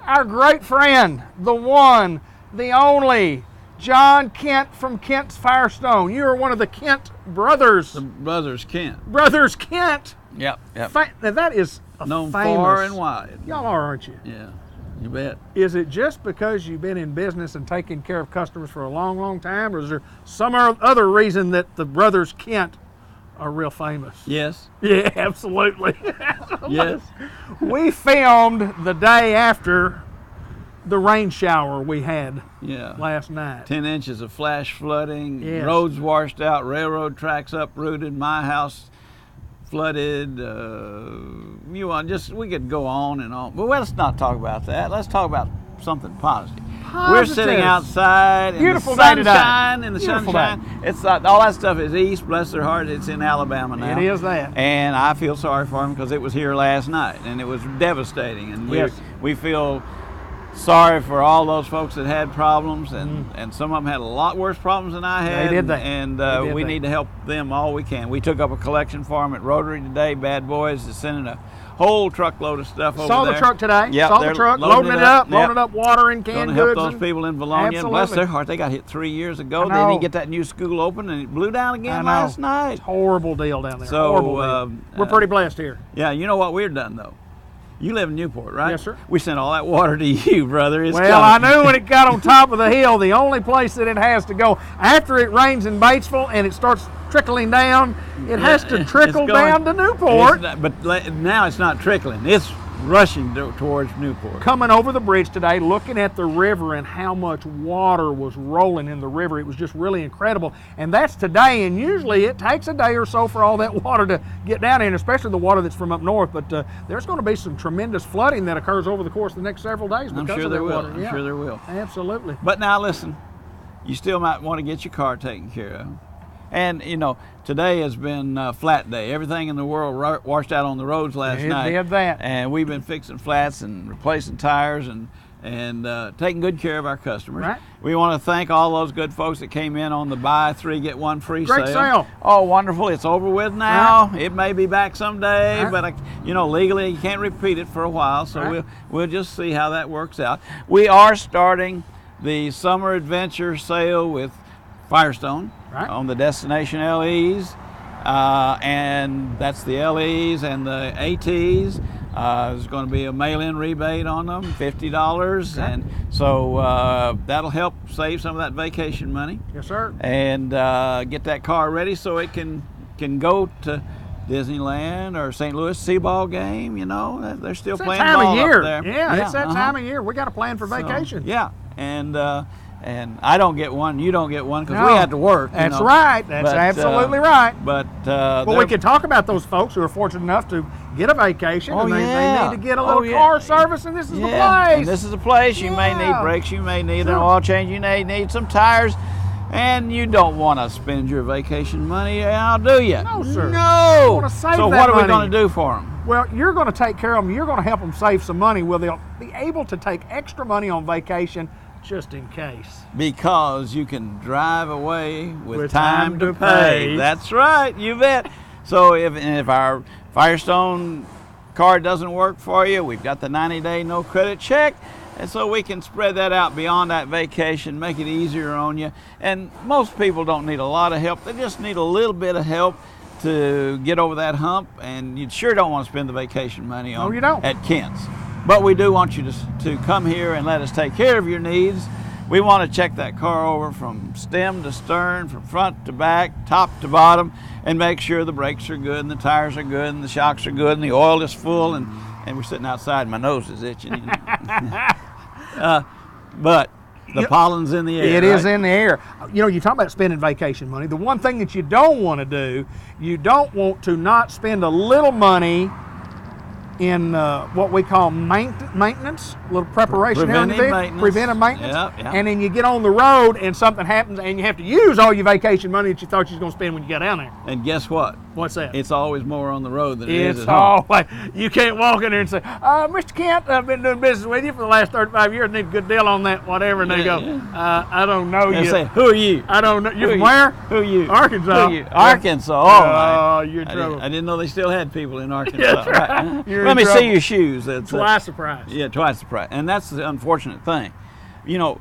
Our great friend, the one, the only, John Kent from Kent's Firestone. You are one of the Kent brothers. The brothers Kent. Brothers Kent. Yep. Now that is a known famous, far and wide. Y'all are, aren't you? Yeah, you bet. Is it just because you've been in business and taking care of customers for a long, long time, or is there some other reason that the brothers Kent are real famous? Yes. Yeah, absolutely. Yes. We filmed the day after the rain shower we had last night. 10 inches of flash flooding, Yes. roads washed out, railroad tracks uprooted, my house flooded. We could go on and on. But let's not talk about that. Let's talk about something positive. We're sitting outside in Beautiful the day today. sunshine. In the Beautiful sunshine. day. It's all that stuff is east. Bless their heart. It's in Alabama now. It is that. And I feel sorry for them because it was here last night and it was devastating. And we feel sorry for all those folks that had problems, and some of them had a lot worse problems than I had. They did that. And we need to help them all we can. We took up a collection for them at Rotary today. Bad Boys is sending a whole truckload of stuff over there. Saw the truck today. Yep, Saw the truck, loading it up, loading up water and canned goods. goods. Help those people in Valonia. Absolutely. Bless their heart. They got hit 3 years ago. They didn't get that new school open, and it blew down again last night. Horrible deal down there. So horrible deal. We're pretty blessed here. Yeah, you know what we're done though. You live in Newport, right? Yes, sir. We sent all that water to you, brother. It's Well, I knew when it got on top of the hill, the only place that it has to go, after it rains in Batesville and it starts trickling down, it has to trickle down to Newport. But now it's not trickling. It's rushing towards Newport. Coming over the bridge today, looking at the river and how much water was rolling in the river, it was just really incredible. And that's today, and usually it takes a day or so for all that water to get down in, especially the water that's from up north. But there's going to be some tremendous flooding that occurs over the course of the next several days because of that water. I'm sure there will. Absolutely. But now listen, you still might want to get your car taken care of. And, you know, today has been a flat day. Everything in the world washed out on the roads last night. It did that. And we've been fixing flats and replacing tires and taking good care of our customers. Right. We want to thank all those good folks that came in on the buy 3 get 1 free Great sale. Oh, wonderful. It's over with now. Right. It may be back someday, Right. but, legally you can't repeat it for a while. So we'll just see how that works out. We are starting the summer adventure sale with Firestone. Right. On the destination LEs, and that's the LEs and the ATs. There's going to be a mail-in rebate on them, $50, and so that'll help save some of that vacation money. Yes, sir. And get that car ready so it can go to Disneyland or St. Louis Seaball game. You know, they're still playing ball up there. Yeah, it's that time of year. We got to plan for vacation. So, and I don't get one, you don't get one, because we have to work. That's right. That's absolutely right. But we could talk about those folks who are fortunate enough to get a vacation and they need to get a little car service, and this is the place. And this is the place. You may need brakes, you may need an oil change, you may need some tires, and you don't want to spend your vacation money now, do you? No, sir. No. You want to save so that what are we money. going to do for them? Well, you're going to take care of them. You're going to help them save some money. Well, they'll be able to take extra money on vacation just in case. Because you can drive away with time to pay. That's right, you bet. So if our Firestone card doesn't work for you, we've got the 90-day no credit check, and so we can spread that out beyond that vacation, make it easier on you. And most people don't need a lot of help. They just need a little bit of help to get over that hump, and you sure don't want to spend the vacation money on at Kent's. But we do want you to come here and let us take care of your needs. We want to check that car over from stem to stern, from front to back, top to bottom, and make sure the brakes are good and the tires are good and the shocks are good and the oil is full, and we're sitting outside and my nose is itching. You know? But the pollen's in the air. It is in the air. You know, you talk about spending vacation money. The one thing that you don't want to do, you don't want to not spend a little money in what we call maintenance, a little preparation here in the vehicle, preventive maintenance. Yep. And then you get on the road and something happens and you have to use all your vacation money that you thought you was going to spend when you got down there. And guess what? What's that? It's always more on the road than it is at home. Always. You can't walk in there and say, Mr. Kent, I've been doing business with you for the last 35 years. Need a good deal on that, whatever. And they go, I don't know you. Say, who are you? I don't know. You're from where? Who are you? Arkansas. Who are you? Arkansas. Oh, you're in trouble. I didn't know they still had people in Arkansas. That's right. Let me see your shoes. That's twice the price. Yeah, twice the price. And that's the unfortunate thing. You know,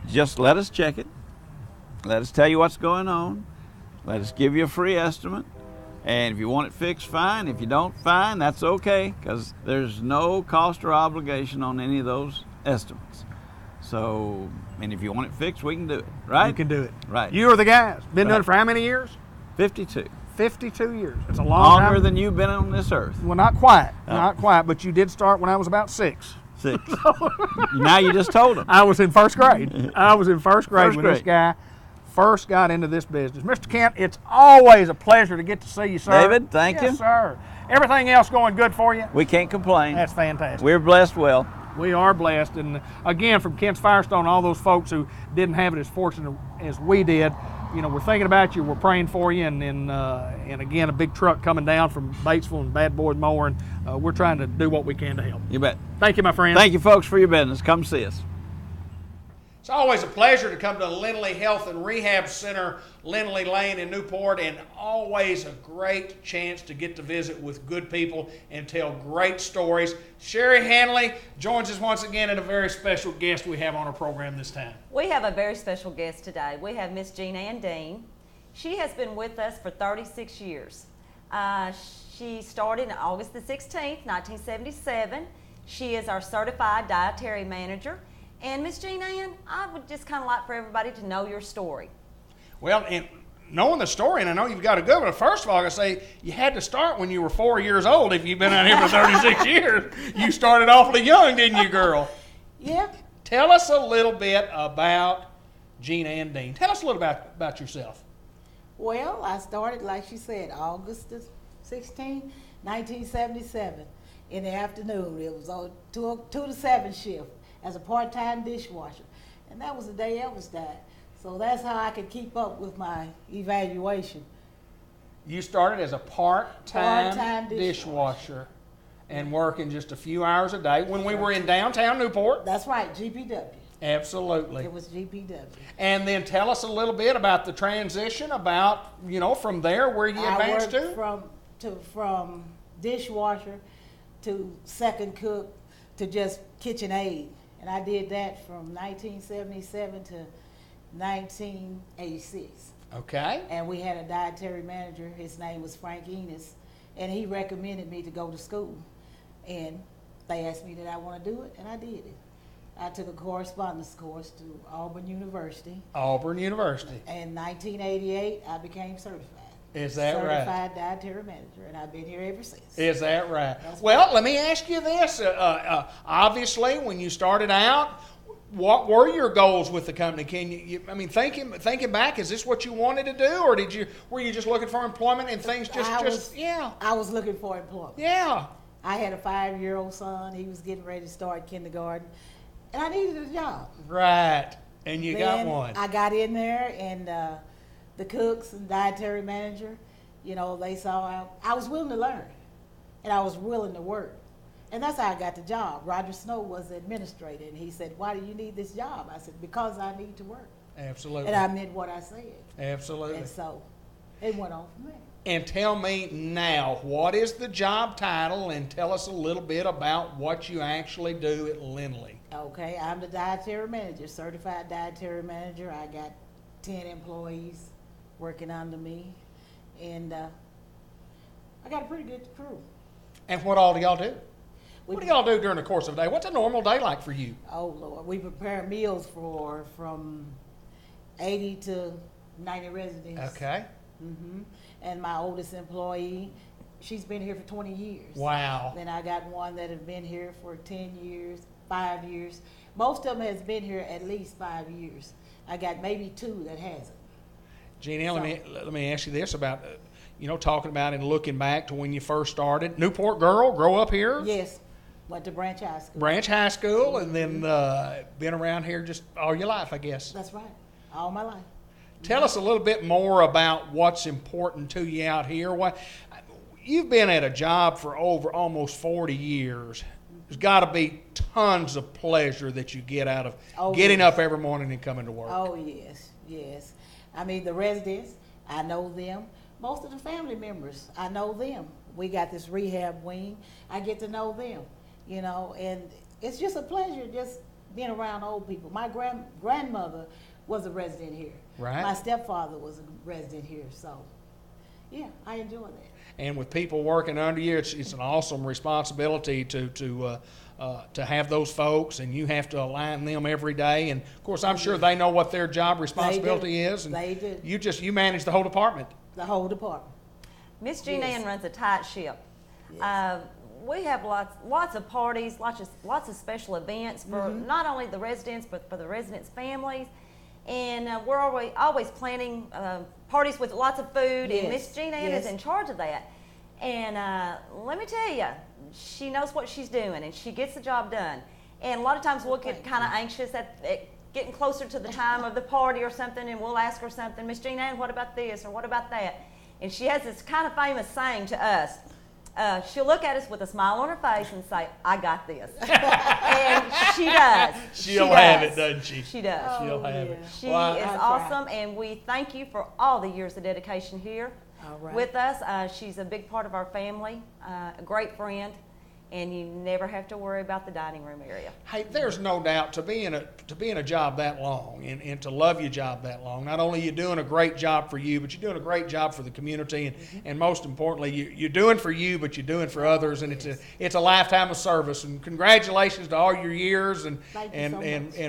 just let us check it. Let us tell you what's going on. Let us give you a free estimate. And if you want it fixed, fine. If you don't, fine. That's okay, because there's no cost or obligation on any of those estimates. So, and if you want it fixed, we can do it, right? You can do it. Right. You are the guys. Been doing it for how many years? 52. 52 years. It's a long time. Longer than you've been on this earth. Well, not quite. Not quite, but you did start when I was about 6. 6. Now you just told them. I was in first grade. I was in first grade when this guy first got into this business. Mr. Kent, it's always a pleasure to get to see you, sir. David, thank you. Yes, sir. Everything else going good for you? We can't complain. That's fantastic. We're blessed well. We are blessed. And again, from Kent's Firestone, all those folks who didn't have it as fortunate as we did, you know, we're thinking about you, we're praying for you, and again, a big truck coming down from Batesville and Bad Boys Mowing. We're trying to do what we can to help. You bet. Thank you, my friend. Thank you, folks, for your business. Come see us. It's always a pleasure to come to Lindley Health and Rehab Center, Lindley Lane in Newport, and always a great chance to get to visit with good people and tell great stories. Sherry Hanley joins us once again, and a very special guest we have on our program this time. We have a very special guest today. We have Miss Jean Ann Dean. She has been with us for 36 years. She started on August the 16th, 1977. She is our certified dietary manager. And Miss Jean Ann, I would just kind of like for everybody to know your story. Well, and knowing the story, and I know you've got a good one, first of all, I gotta say, you had to start when you were 4 years old. If you've been out here for 36 years, you started awfully young, didn't you, girl? Yeah. Tell us a little bit about Jean Ann Dean. Tell us a little about yourself. Well, I started, like she said, August 16, 1977, in the afternoon. It was on 2 to 7 shift as a part-time dishwasher. And that was the day Elvis died. So that's how I could keep up with my evaluation. You started as a part-time dishwasher and working just a few hours a day when we were in downtown Newport. That's right, GPW. Absolutely. It was GPW. And then tell us a little bit about the transition, about, you know, from there where you advanced to. From dishwasher to second cook to just kitchen aide. And I did that from 1977 to 1986. Okay. And we had a dietary manager. His name was Frank Enos, and he recommended me to go to school. And they asked me did I want to do it, and I did it. I took a correspondence course to Auburn University. Auburn University. In 1988, I became certified. Is that right? Certified dietary manager, and I've been here ever since. Is that right? Well, let me ask you this. Obviously, when you started out, what were your goals with the company? Can you I mean, thinking back, is this what you wanted to do, or were you just looking for employment and things I was looking for employment. Yeah. I had a 5-year-old son. He was getting ready to start kindergarten, and I needed a job. Right. And you got one. I got in there, and the cooks and dietary manager, you know, they saw I was willing to learn, and I was willing to work. And that's how I got the job. Roger Snow was the administrator, and he said, why do you need this job? I said, because I need to work. Absolutely. And I meant what I said. Absolutely. And so it went on from there. And tell me now, what is the job title, and tell us a little bit about what you actually do at Lindley. Okay, I'm the dietary manager, certified dietary manager. I got 10 employees working under me, and I got a pretty good crew. And what all do y'all do? What do y'all do during the course of the day? What's a normal day like for you? Oh, Lord. We prepare meals for from 80 to 90 residents. Okay. Mm-hmm. And my oldest employee, she's been here for 20 years. Wow. Then I got one that has been here for 10 years, 5 years. Most of them has been here at least 5 years. I got maybe 2 that hasn't. Jeannie, let me ask you this about, you know, talking about and looking back to when you first started. Newport girl, grow up here? Yes. Went to Branch High School. Branch High School, and then been around here just all your life, I guess. That's right. All my life. Tell us a little bit more about what's important to you out here. You've been at a job for over almost 40 years. There's got to be tons of pleasure that you get out of getting up every morning and coming to work. Oh, yes, yes. I mean, the residents, I know them. Most of the family members, I know them. We got this rehab wing. I get to know them, you know, and it's just a pleasure just being around old people. My grandmother was a resident here. Right. My stepfather was a resident here, so yeah, I enjoy that. And with people working under you, it's an awesome responsibility to have those folks, and you have to align them every day. And of course, I'm sure they know what their job responsibility is. And they do. You manage the whole department. The whole department. Miss Jean Ann runs a tight ship. Yes. We have lots of parties, lots of special events for not only the residents but for the residents' families, and we're always planning parties with lots of food. Yes. And Miss Jean Ann is in charge of that. And let me tell you, she knows what she's doing, and she gets the job done. And a lot of times we'll get kind of anxious at getting closer to the time of the party or something, and we'll ask her something, Miss Jean Ann, what about this or what about that? And she has this kind of famous saying to us. She'll look at us with a smile on her face and say, I got this. And she does. She'll have it, doesn't she? She does. She'll have it. She is awesome, and we thank you for all the years of dedication here with us. She's a big part of our family, a great friend, and you never have to worry about the dining room area. Hey, there's no doubt to be in a job that long and to love your job that long. Not only are you doing a great job for you, but you're doing a great job for the community, and most importantly, you're doing for you, but you're doing for others, and it's a lifetime of service. And congratulations to all your years, and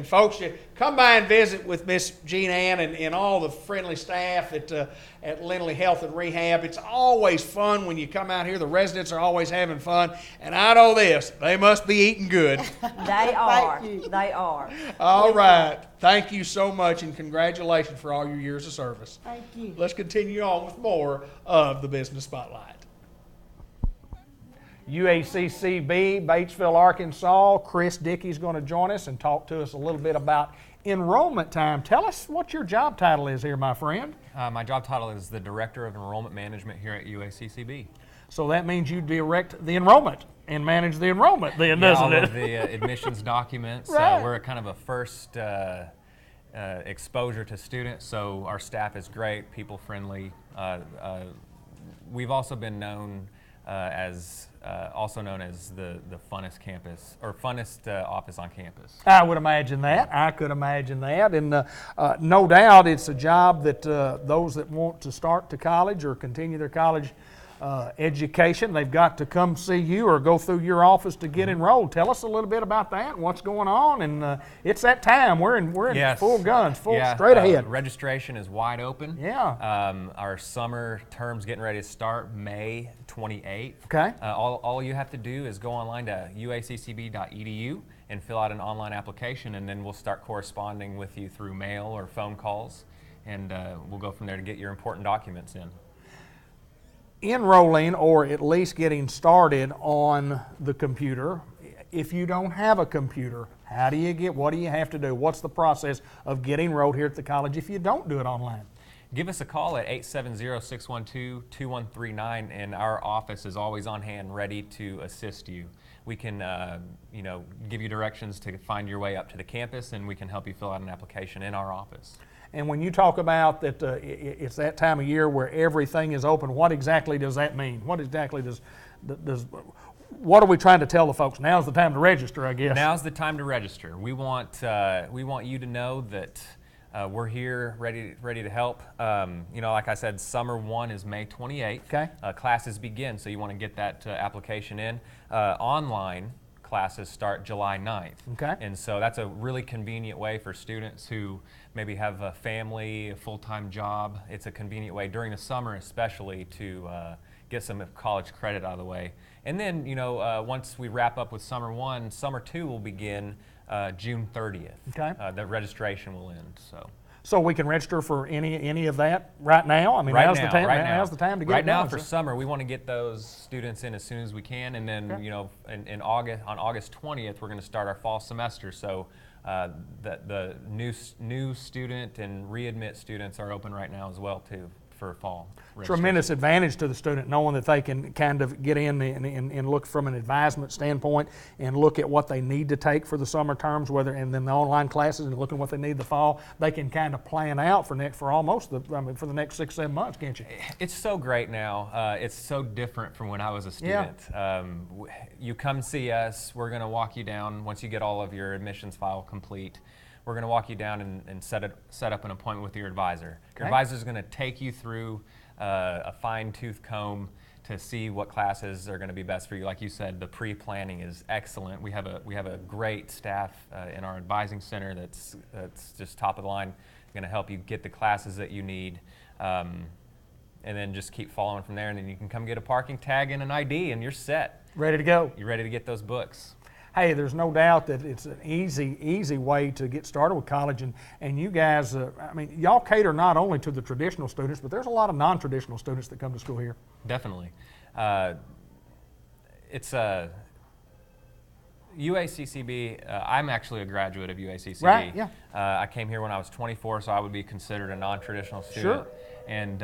folks, you come by and visit with Miss Jean Ann and all the friendly staff at Lindley Health and Rehab. It's always fun when you come out here. The residents are always having fun, and I know this, they must be eating good. They are. They are. All right. Thank you so much, and congratulations for all your years of service. Thank you. Let's continue on with more of the Business Spotlight. UACCB, Batesville, Arkansas. Chris Dickey's going to join us and talk to us a little bit about enrollment time. Tell us what your job title is here, my friend. My job title is the Director of Enrollment Management here at UACCB. So that means you direct the enrollment and manage the enrollment then, doesn't it? All of the admissions documents. Right. We're kind of a first exposure to students, so our staff is great, people friendly. We've also been known as the funnest campus, or funnest office on campus. I would imagine that. I could imagine that. And no doubt it's a job that those that want to start to college or continue their college education, they've got to come see you or go through your office to get enrolled. Tell us a little bit about that and what's going on. And it's that time. We're in Yes. full guns, straight ahead. Registration is wide open. Yeah. Our summer term's getting ready to start May 28th. Okay. All you have to do is go online to uaccb.edu and fill out an online application, and then we'll start corresponding with you through mail or phone calls, and we'll go from there to get your important documents in. Enrolling, or at least getting started on the computer. If you don't have a computer, what do you have to do? What's the process of getting enrolled here at the college if you don't do it online? Give us a call at 870-612-2139, and our office is always on hand ready to assist you. We can give you directions to find your way up to the campus, and we can help you fill out an application in our office. And when you talk about that it's that time of year where everything is open, what exactly does that mean? What are we trying to tell the folks? Now's the time to register, I guess. Now's the time to register. We want you to know that we're here ready to help. Like I said, summer 1 is May 28th. Okay. Classes begin, so you want to get that application in. Online classes start July 9th. Okay. And so that's a really convenient way for students who maybe have a family, a full-time job. It's a convenient way during the summer especially to get some college credit out of the way. And then, once we wrap up with summer 1, summer 2 will begin June 30th. Okay. The registration will end. So we can register for any of that right now? I mean, Right now's now, the time, right now. now's the time to get Right it now done, for sir. summer, we want to get those students in as soon as we can, and then Okay. you know, in August, on August 20th, we're going to start our fall semester. So the new student and readmit students are open right now as well too for fall registration. Tremendous advantage to the student knowing that they can kind of get in and look from an advisement standpoint and look at what they need to take for the summer terms, and then the online classes and looking at what they need the fall. They can kind of plan out for the next 6-7 months, can't you? It's so great now. It's so different from when I was a student. You come see us. We're going to walk you down once you get all of your admissions file complete. We're going to walk you down and set up an appointment with your advisor. Your advisor is going to take you through a fine-tooth comb to see what classes are going to be best for you. Like you said, the pre-planning is excellent. We have a great staff in our advising center that's just top of the line, going to help you get the classes that you need. And then just keep following from there, and then you can come get a parking tag and an ID, and you're set. Ready to go. You're ready to get those books. Hey, there's no doubt that it's an easy way to get started with college, and you guys, I mean, y'all cater not only to the traditional students, but there's a lot of non-traditional students that come to school here. Definitely. It's UACCB. I'm actually a graduate of UACCB. Right, yeah. I came here when I was 24, so I would be considered a non-traditional student. Sure. And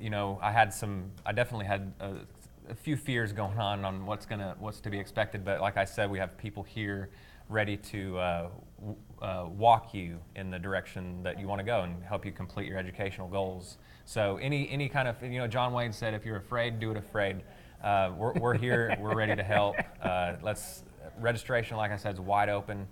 you know, I definitely had a few fears going on what's to be expected. But like I said, we have people here ready to walk you in the direction that you want to go and help you complete your educational goals. So any kind of, you know, John Wayne said, if you're afraid, do it afraid. We're here. We're ready to help. Registration, like I said, is wide open.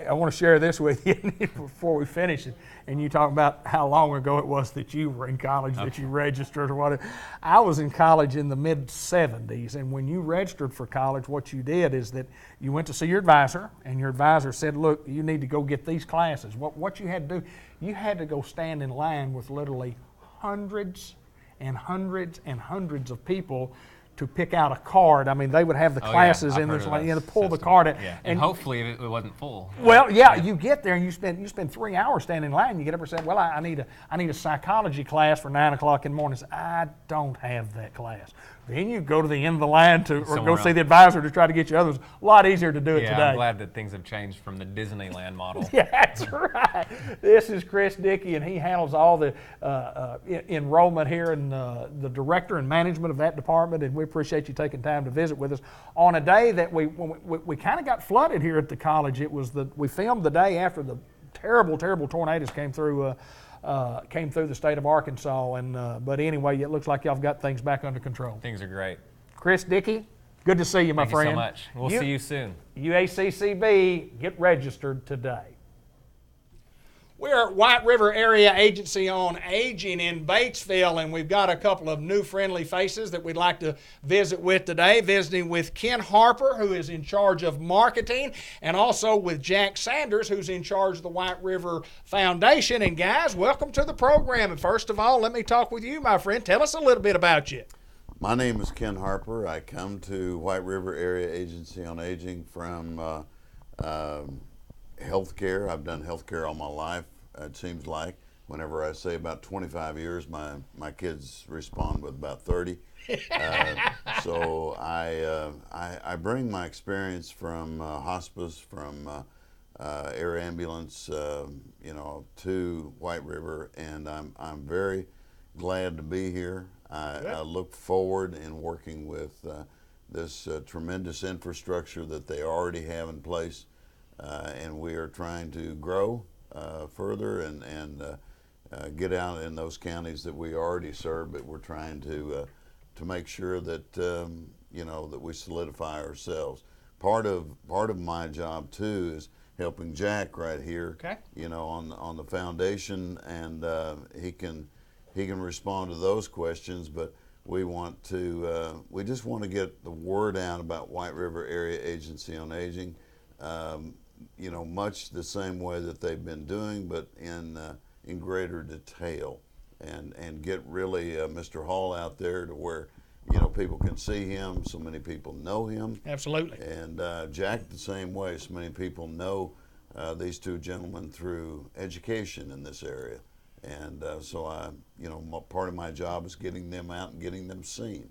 I want to share this with you before we finish it. And you talk about how long ago it was that you were in college, that you registered or whatever. I was in college in the mid-'70s, and when you registered for college, what you did is that you went to see your advisor, and your advisor said, look, you need to go get these classes. What you had to do, you had to go stand in line with literally hundreds and hundreds and hundreds of people to pick out a card. I mean, they would have the classes in this, to pull the card out. Yeah. And hopefully it wasn't full. Well, yeah, you get there and you spend 3 hours standing in line. You get up and say, well, I need a psychology class for 9 o'clock in the morning. I don't have that class. Then you go to the end of the line go see the advisor to try to get you others. A lot easier to do it today. I'm glad that things have changed from the Disneyland model. Yeah, that's right. This is Chris Dickey, and he handles all the enrollment here and the director and management of that department, and we appreciate you taking time to visit with us. On a day that we kind of got flooded here at the college, we filmed the day after the terrible tornadoes came through the state of Arkansas, and but anyway, it looks like y'all have got things back under control. Things are great. Chris Dickey, good to see you, my friend. Thank you so much. We'll see you soon. UACCB, get registered today. We're at White River Area Agency on Aging in Batesville, and we've got a couple of new friendly faces that we'd like to visit with today. Visiting with Ken Harper, who is in charge of marketing, and also with Jack Sanders, who's in charge of the White River Foundation. And guys, welcome to the program. And first of all, let me talk with you, my friend. Tell us a little bit about you. My name is Ken Harper. I come to White River Area Agency on Aging from healthcare. I've done healthcare all my life, it seems like. Whenever I say about 25 years, my kids respond with about 30. So I bring my experience from hospice, from air ambulance, to White River, and I'm very glad to be here. I look forward in working with this tremendous infrastructure that they already have in place, and we are trying to grow further and get out in those counties that we already serve, but we're trying to make sure that that we solidify ourselves. Part of my job too is helping Jack right here, on the foundation, and he can respond to those questions. But we just want to get the word out about White River Area Agency on Aging, much the same way that they've been doing, but in greater detail, and get really Mr. Hall out there to where people can see him. So many people know him. Absolutely. And Jack the same way. So many people know these two gentlemen through education in this area. And so part of my job is getting them out and getting them seen.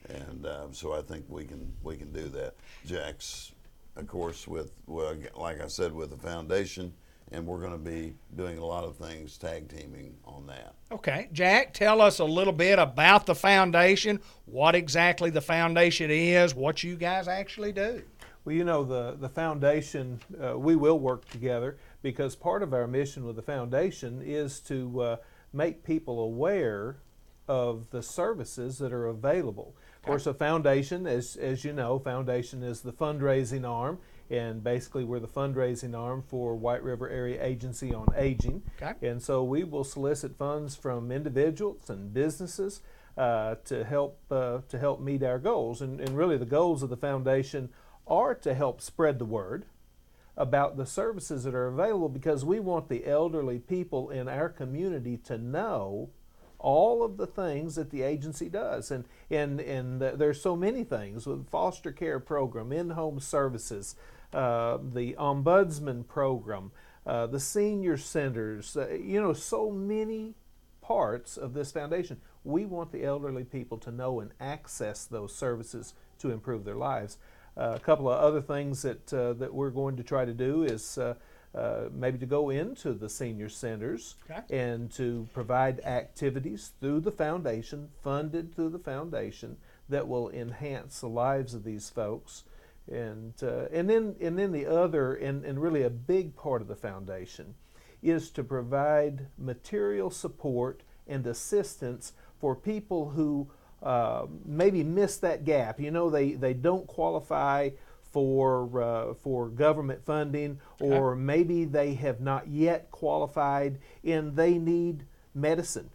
And so I think we can do that. Jack's, of course, like I said, with the foundation, and we're going to be doing a lot of things tag teaming on that. Okay, Jack, tell us a little bit about the foundation, what exactly the foundation is, what you guys actually do. Well, the foundation, we will work together, because part of our mission with the foundation is to make people aware of the services that are available. Of course, a foundation, as you know, foundation is the fundraising arm, and basically we're the fundraising arm for White River Area Agency on Aging. Okay. And so we will solicit funds from individuals and businesses to help meet our goals. And really the goals of the foundation are to help spread the word about the services that are available, because we want the elderly people in our community to know all of the things that the agency does. And there's so many things with foster care program, in-home services, the ombudsman program, the senior centers, so many parts of this foundation. We want the elderly people to know and access those services to improve their lives. A couple of other things that we're going to try to do is maybe to go into the senior centers and to provide activities through the foundation, funded through the foundation, that will enhance the lives of these folks. And then the other and really a big part of the foundation is to provide material support and assistance for people who maybe miss that gap. They don't qualify for government funding, or maybe they have not yet qualified and they need medicine,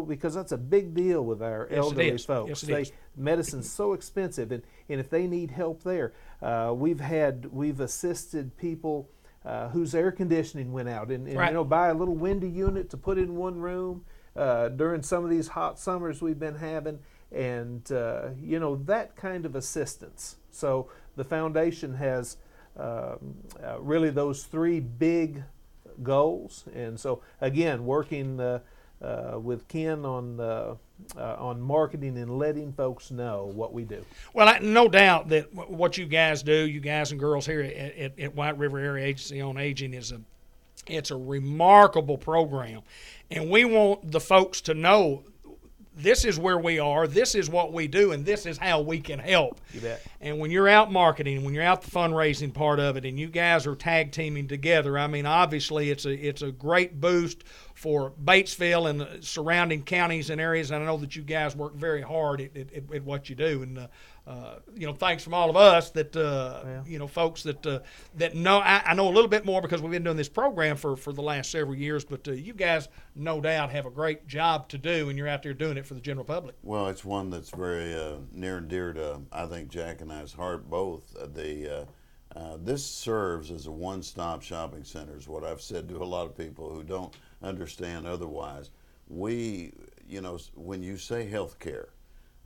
because that's a big deal with our elderly folks. Medicine's so expensive, and if they need help there, we've assisted people whose air conditioning went out, and buy a little window unit to put in one room during some of these hot summers we've been having, and that kind of assistance. So the foundation has really those three big goals, and so again, working with Ken on marketing and letting folks know what we do. Well, no doubt that what you guys do, you guys and girls here at White River Area Agency on Aging, it's a remarkable program, and we want the folks to know this is where we are, this is what we do, and this is how we can help. You bet. And when you're out marketing, when you're out the fundraising part of it, and you guys are tag teaming together, I mean, obviously it's a great boost for Batesville and the surrounding counties and areas. And I know that you guys work very hard at what you do. And thanks from all of us that folks that know. I know a little bit more because we've been doing this program for the last several years. But you guys, no doubt, have a great job to do, and you're out there doing it for the general public. Well, it's one that's very near and dear to, I think, Jack and I's heart both. This serves as a one-stop shopping center, is what I've said to a lot of people who don't understand otherwise. When you say health care,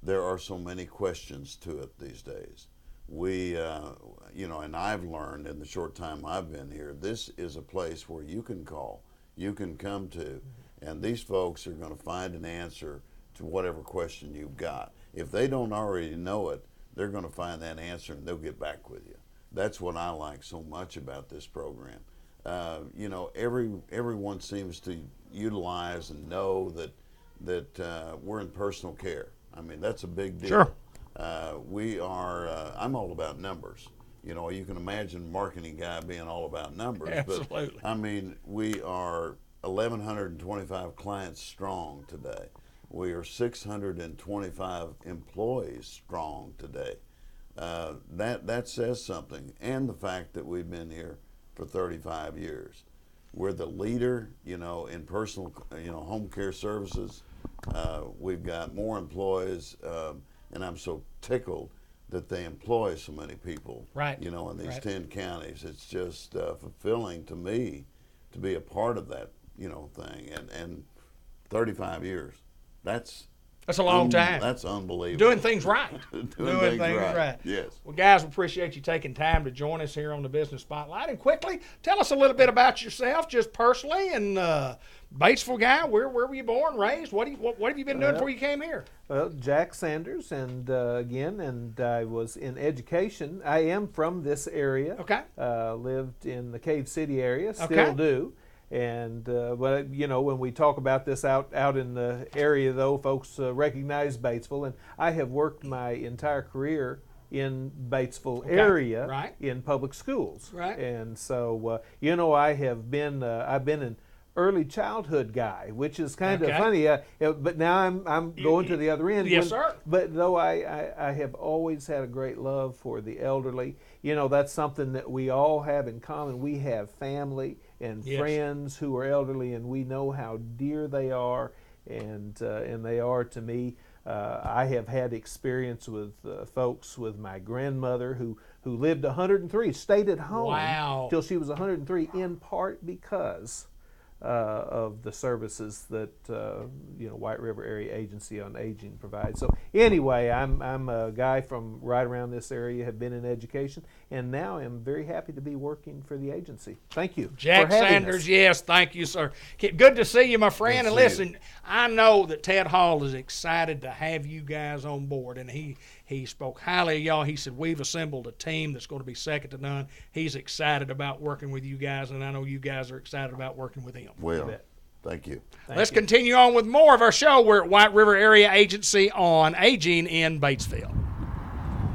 there are so many questions to it these days. And I've learned in the short time I've been here, this is a place where you can call, you can come to, and these folks are going to find an answer to whatever question you've got. If they don't already know it, they're going to find that answer and they'll get back with you. That's what I like so much about this program. Everyone seems to utilize and know that we're in personal care. I mean, that's a big deal. Sure. We are, I'm all about numbers. You can imagine a marketing guy being all about numbers. Absolutely. But, I mean, we are 1,125 clients strong today. We are 625 employees strong today. That says something, and the fact that we've been here for 35 years. We're the leader, in personal, home care services. We've got more employees, and I'm so tickled that they employ so many people. Right. In these 10 counties. It's just fulfilling to me to be a part of that, thing. And 35 years, that's That's a long time. That's unbelievable. Doing things right. Doing things right. Yes. Well, guys, we appreciate you taking time to join us here on the Business Spotlight. And quickly, tell us a little bit about yourself, just personally, and Batesville guy. Where were you born, raised? What have you been doing before you came here? Well, Jack Sanders, and I was in education. I am from this area. Okay. Lived in the Cave City area, still Okay. do. And but when we talk about this out in the area, though, folks recognize Batesville, and I have worked my entire career in Batesville area Right. in public schools. Right. And so I have been I've been an early childhood guy, which is kind of funny. But now I'm going to the other end. Yes, sir. But though I have always had a great love for the elderly. That's something that we all have in common. We have family and friends who are elderly, and we know how dear they are, and they are to me. I have had experience with folks with my grandmother who lived 103, stayed at home till she was 103, in part because of the services that White River Area Agency on Aging provides. So anyway, I'm a guy from right around this area, have been in education, and now am very happy to be working for the agency. Thank you, Jack for having Sanders. us. Yes, thank you, sir. Good to see you, my friend. And listen, I know that Ted Hall is excited to have you guys on board, and he spoke highly of y'all. He said, we've assembled a team that's going to be second to none. He's excited about working with you guys, and I know you guys are excited about working with him. Well, thank you. Let's continue on with more of our show. We're at White River Area Agency on Aging in Batesville.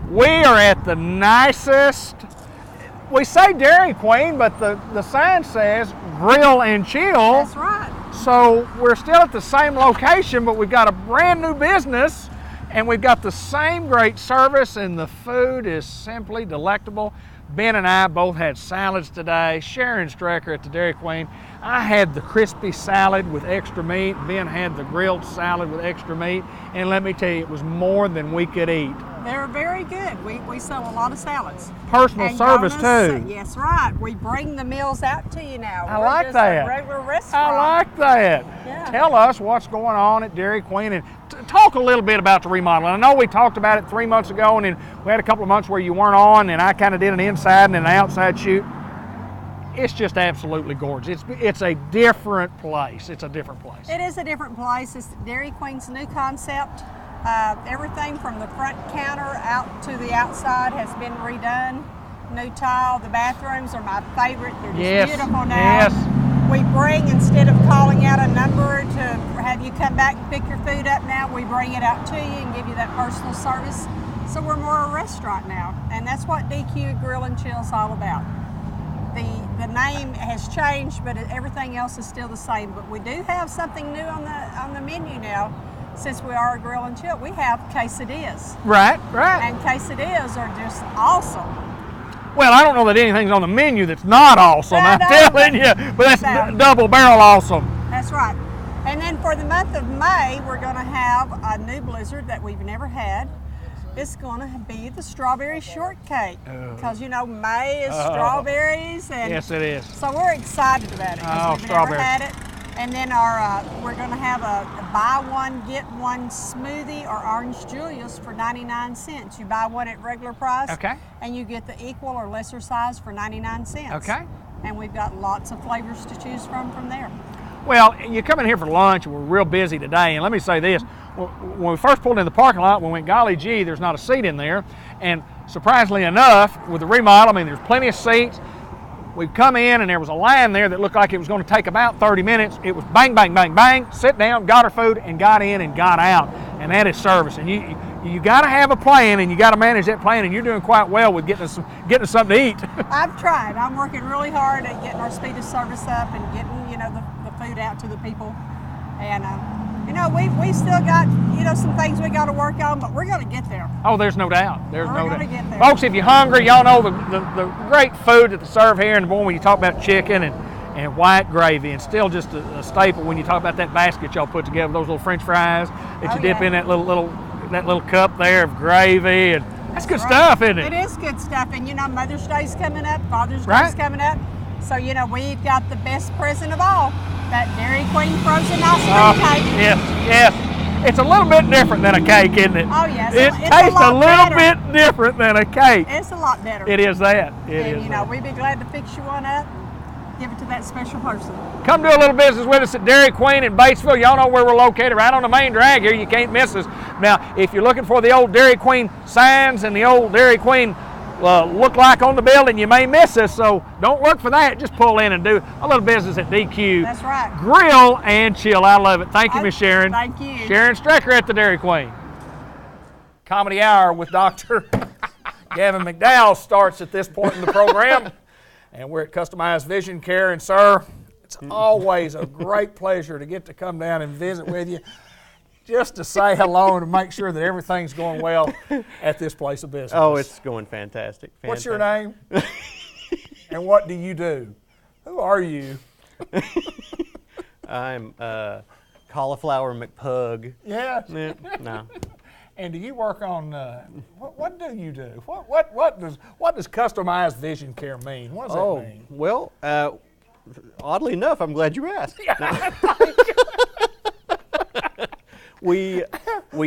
We are at the nicest, we say Dairy Queen, but the sign says Grill and Chill. That's right. So we're still at the same location, but we've got a brand new business, and we've got the same great service, and the food is simply delectable. Ben and I both had salads today. Sharon Strecker at the Dairy Queen. I had the crispy salad with extra meat. Ben had the grilled salad with extra meat. And let me tell you, it was more than we could eat. They're very good. We sell a lot of salads. Personal And service bonus, too. Yes, right. We bring the meals out to you now. I We're like just that. A regular restaurant. I like that. Yeah. Tell us what's going on at Dairy Queen, and talk a little bit about the remodel. I know we talked about it 3 months ago, and then we had a couple of months where you weren't on, and I kind of did an inside and an outside shoot. It's just absolutely gorgeous. It's a different place. It's a different place. It is a different place. It's Dairy Queen's new concept. Everything from the front counter out to the outside has been redone. New tile. The bathrooms are my favorite. They're just beautiful now. Yes. We bring, instead of calling out a number to have you come back and pick your food up now, we bring it out to you and give you that personal service. So we're more a restaurant now, and that's what DQ Grill and Chill is all about. The name has changed, but everything else is still the same. But we do have something new on the menu now. Since we are a Grill and Chill, we have quesadillas. Right. And quesadillas are just awesome. Well, I don't know that anything's on the menu that's not awesome, No, I'm no, telling you, but that's double barrel awesome. That's right. And then for the month of May, we're going to have a new blizzard that we've never had. It's going to be the strawberry shortcake, because May is strawberries, and Yes, it is. so we're excited about it because we've never strawberries. had it. And then we're going to have a buy one get one smoothie or orange Julius for 99 cents. You buy one at regular price, Okay. and you get the equal or lesser size for 99 cents. Okay. And we've got lots of flavors to choose from there. Well, you come in here for lunch, and we're real busy today, and let me say this. When we first pulled in the parking lot, we went, golly gee, there's not a seat in there. And surprisingly enough, with the remodel, there's plenty of seats. We've come in, and there was a line there that looked like it was going to take about 30 minutes. It was bang, bang, bang, bang, sit down, got our food, and got in and got out. And that is service. And you got to have a plan, and you got to manage that plan, and you're doing quite well with getting us something to eat. I've tried. I'm working really hard at getting our speed of service up and getting, the food out to the people. And, we still got, some things we got to work on, but we're going to get there. Oh, there's no doubt. There's We're no gonna doubt. get there. Folks, if you're hungry, y'all know the great food that they serve here. And boy, when you talk about chicken and white gravy, and still just a staple when you talk about that basket y'all put together, those little French fries that you dip in that little cup there of gravy, and that's good stuff, isn't it? It is good stuff, and Mother's Day's coming up, Father's Right. Day's coming up, so we've got the best present of all, that Dairy Queen frozen ice cream cake. Yes. It's a little bit different than a cake, isn't it? Oh, yes. It It's tastes a lot little better. bit different than a cake. It's a lot better. It is that. It And is you know, that. we'd be glad to fix you one up, give it to that special person. Come do a little business with us at Dairy Queen in Batesville. Y'all know where we're located, right on the main drag here. You can't miss us. Now, if you're looking for the old Dairy Queen signs and the old Dairy Queen look like on the building, you may miss us, so don't look for that. Just pull in and do a little business at DQ. That's right. Grill and Chill. I love it. Thank you, Miss Sharon. Thank you. Sharon Strecker at the Dairy Queen. Comedy Hour with Dr. Gavin McDowell starts at this point in the program, and we're at Customized Vision Care. And sir, it's always a great pleasure to get to come down and visit with you, just to say hello and to make sure that everything's going well at this place of business. Oh, it's going fantastic. What's your name? And what do you do? Who are you? I'm Cauliflower McPug. Yeah. No. And do you work on what do you do? What does customized vision care mean? What does that mean? Well, oddly enough, I'm glad you asked. We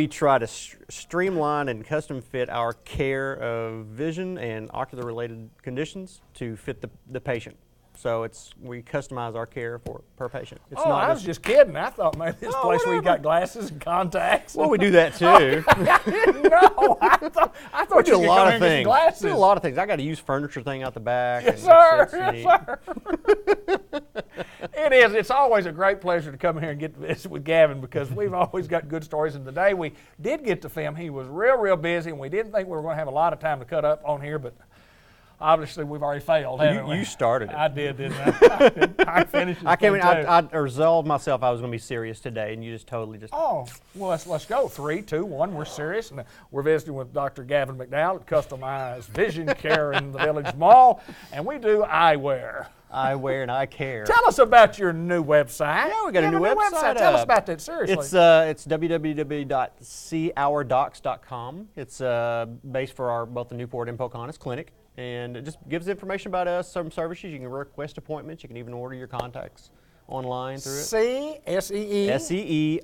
try to streamline and custom fit our care of vision and ocular related conditions to fit the patient. So we customize our care per patient. It's not I was just kidding. I thought maybe this place where you got glasses and contacts. Well, we do that too. I didn't know. I thought We do you a could lot come of in and get things. glasses. We do a lot of things. I got a used furniture thing out the back. Yes, and sir. it's neat. Yes, sir. It is. It's always a great pleasure to come here and get to visit with Gavin, because we've always got good stories. And today we did get to film. He was real busy, and we didn't think we were going to have a lot of time to cut up on here, but obviously we've already failed, haven't we? You started it. I did, didn't I? I finished it. I came in. I resolved myself I was going to be serious today, and you just totally just. Oh, well, let's go. 3, 2, 1. We're serious, and we're visiting with Dr. Gavin McDowell at Customized Vision Care in the Village Mall, and we do eyewear. I wear and I care. Tell us about your new website. Yeah, we got a new website. Tell us about that, seriously. It's www.seeourdocs.com. It's based for both the Newport and Pocahontas Clinic, and it just gives information about us, some services. You can request appointments. You can even order your contacts online through it. SEE? SEEOURDOCS.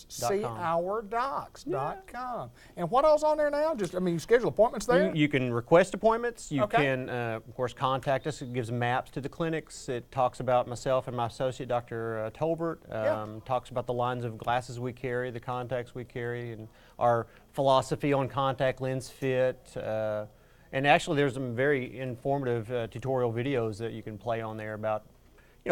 seeourdocs.com. And what else on there now? You schedule appointments there? You can request appointments. You Okay. can, of course, contact us. It gives maps to the clinics. It talks about myself and my associate, Dr. Tolbert. Talks about the lines of glasses we carry, the contacts we carry, and our philosophy on contact lens fit. And actually, there's some very informative tutorial videos that you can play on there about,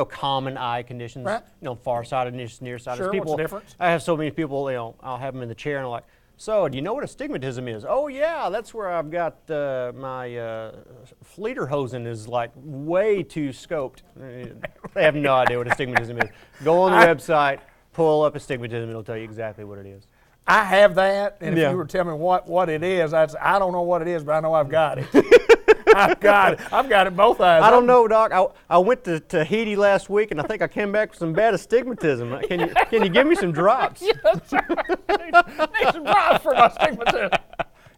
common eye conditions. Right. Farsightedness, nearsightedness. Sure, what's the difference? I have so many people, I'll have them in the chair and I'm like, so, do you know what astigmatism is? Oh, yeah, that's where I've got my Fleederhosen is like way too scoped. They have no idea what astigmatism is. Go on the website, pull up astigmatism, it'll tell you exactly what it is. I have that, and Yeah. if you were to tell me what it is, I'd say, I don't know what it is, but I know I've got it. I've got it. I've got it both eyes. I don't know, Doc. I went to Tahiti last week, and I think I came back with some bad astigmatism. Can you give me some drops? Yes, sir. Need some drops for my astigmatism.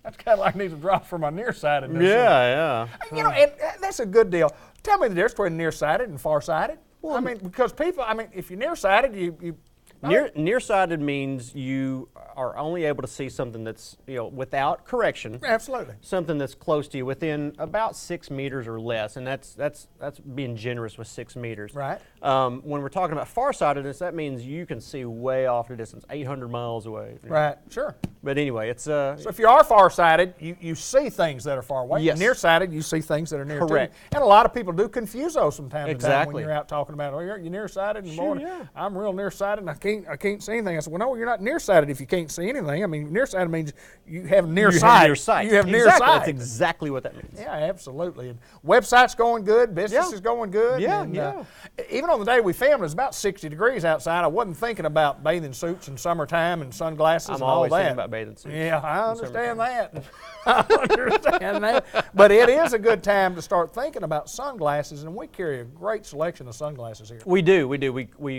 That's kind of like need some drops for my nearsightedness. Yeah. And that's a good deal. Tell me the difference between nearsighted and farsighted. Well, because people, if you're nearsighted, you Nearsighted means you are only able to see something that's, without correction. Absolutely. Something that's close to you, within about 6 meters or less, and that's being generous with 6 meters. Right. When we're talking about farsightedness, that means you can see way off the distance, 800 miles away. Right. Sure. But anyway, it's So if you are farsighted, you see things that are far away. Yes. Nearsighted, you see things that are near Correct. to you. And a lot of people do confuse those from time to time Exactly. when you're out talking about, you're nearsighted, and Sure, boy, yeah. I'm real nearsighted and I can't see anything. I said, well, no, you're not nearsighted if you can't see anything. Nearsighted means you have near sight. near sight. You have near Exactly. sight. That's exactly what that means. Yeah, absolutely. And website's going good, business is going good. Yeah, and, yeah. Even on the day we filmed, it was about 60 degrees outside. I wasn't thinking about bathing suits and summertime and sunglasses I'm and all always that. thinking about bathing suits. Yeah, I understand that. I understand that. But it is a good time to start thinking about sunglasses, and we carry a great selection of sunglasses here. We do. We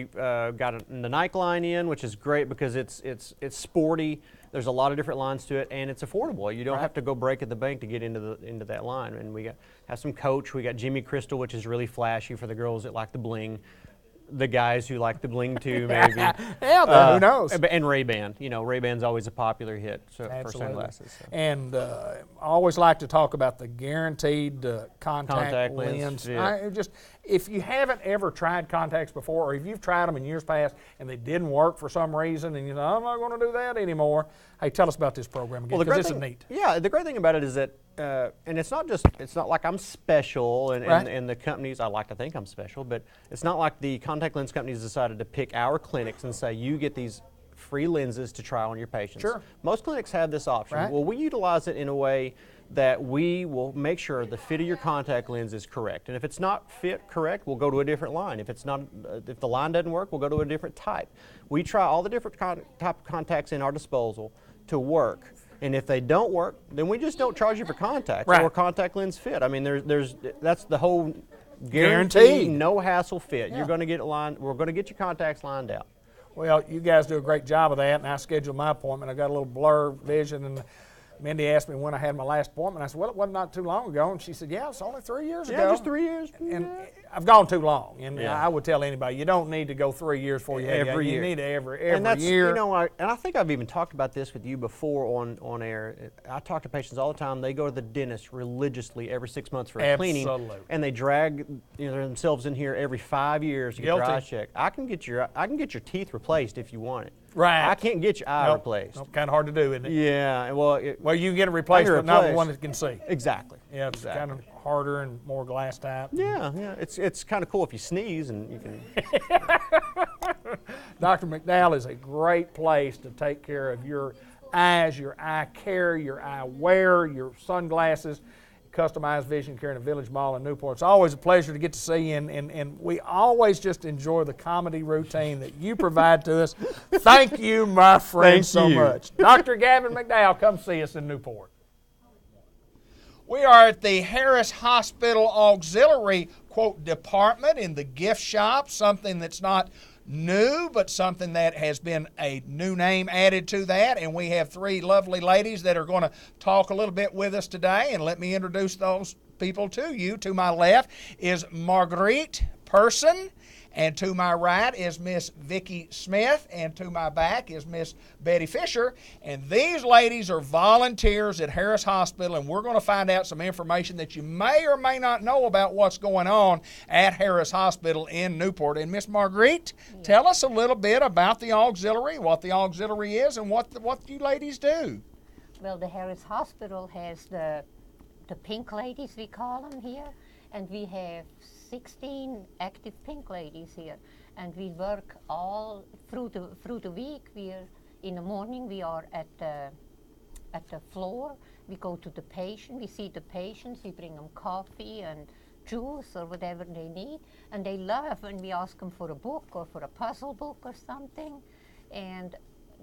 got the Nike line in, which is great because it's sporty. There's a lot of different lines to it, and it's affordable. You don't have to go break at the bank to get into that line. And we have some Coach. We got Jimmy Crystal, which is really flashy for the girls that like the bling. the guys who like the bling too, maybe. Yeah, but who knows? And Ray-Ban. You know, Ray-Ban's always a popular hit for Absolutely. sunglasses. So. And I always like to talk about the guaranteed contact lens. fit. If you haven't ever tried contacts before, or if you've tried them in years past and they didn't work for some reason, and you know, I'm not going to do that anymore. Hey, tell us about this program again, because this is neat. Yeah, the great thing about it is that, and it's not like I'm special, and the companies, I like to think I'm special, but it's not like the contact lens companies decided to pick our clinics and say, you get these free lenses to try on your patients. Sure. Most clinics have this option. Right. Well, we utilize it in a way that we will make sure the fit of your contact lens is correct. And if it's not fit correct, we'll go to a different line. If if the line doesn't work, we'll go to a different type. We try all the different type of contacts in our disposal to work. And if they don't work, then we just don't charge you for contacts or contact lens fit. I mean, that's the whole guarantee, no hassle fit. Yeah. You're going to get it lined. We're going to get your contacts lined out. Well, you guys do a great job of that, and I scheduled my appointment. I got a little blur vision, and Mindy asked me when I had my last appointment. I said, well, it wasn't not too long ago. And she said, yeah, it's only 3 years ago. Yeah, just 3 years. And I've gone too long. And I would tell anybody, you don't need to go 3 years before you have every year. You need every And that's, year. you know, and I think I've even talked about this with you before on air. I talk to patients all the time. They go to the dentist religiously every 6 months for a cleaning. And they drag themselves in here every 5 years to get their eyes checked. I can get your teeth replaced if you want it. Right. I can't get your eye replaced. Kind of hard to do, isn't it? Yeah. Well, you get it replaced, but not the one that can see. Exactly. Yeah, it's kind of harder and more glass type. Yeah, yeah. It's kind of cool if you sneeze and you can. Dr. McDowell is a great place to take care of your eyes, your eye care, your eye wear, your sunglasses. Customized vision care in the Village Mall in Newport. It's always a pleasure to get to see you, and we always just enjoy the comedy routine that you provide to us. Thank you, my friend, so much. Dr. Gavin McDowell, come see us in Newport. We are at the Harris Hospital Auxiliary, quote, department in the gift shop, something that's not new, but something that has been a new name added to that. And we have three lovely ladies that are going to talk a little bit with us today. And let me introduce those people to you. To my left is Marguerite Person, and to my right is Miss Vicki Smith, and to my back is Miss Betty Fisher. And these ladies are volunteers at Harris Hospital, and we're going to find out some information that you may or may not know about what's going on at Harris Hospital in Newport. And Miss Marguerite, tell us a little bit about the auxiliary, what the auxiliary is, and what you ladies do. Well, the Harris Hospital has the pink ladies, we call them here, and we have 16 active pink ladies here, and we work all through the week. In the morning we are at the floor. We go to the patient. We see the patients. We bring them coffee and juice or whatever they need, and they love when we ask them for a book or for a puzzle book or something, and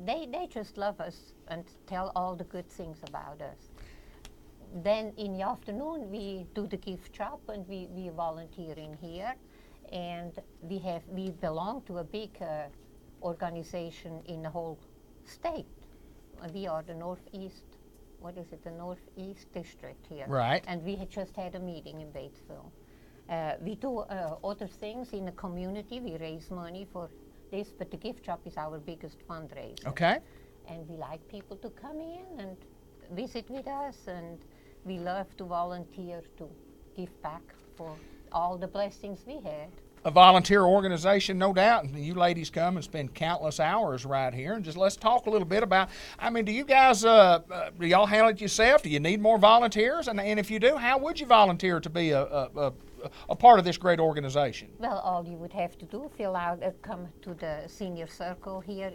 they just love us and tell all the good things about us. Then in the afternoon we do the gift shop, and we volunteer in here, and we belong to a big organization in the whole state. We are the Northeast district here. Right. And we had just had a meeting in Batesville. We do other things in the community. We raise money for this, but the gift shop is our biggest fundraiser. Okay. And we like people to come in and visit with us, and we love to volunteer to give back for all the blessings we had. A volunteer organization, no doubt. And you ladies come and spend countless hours right here. And just let's talk a little bit about, do you guys, do y'all handle it yourself? Do you need more volunteers? And if you do, how would you volunteer to be a part of this great organization? Well, all you would have to do, come to the senior circle here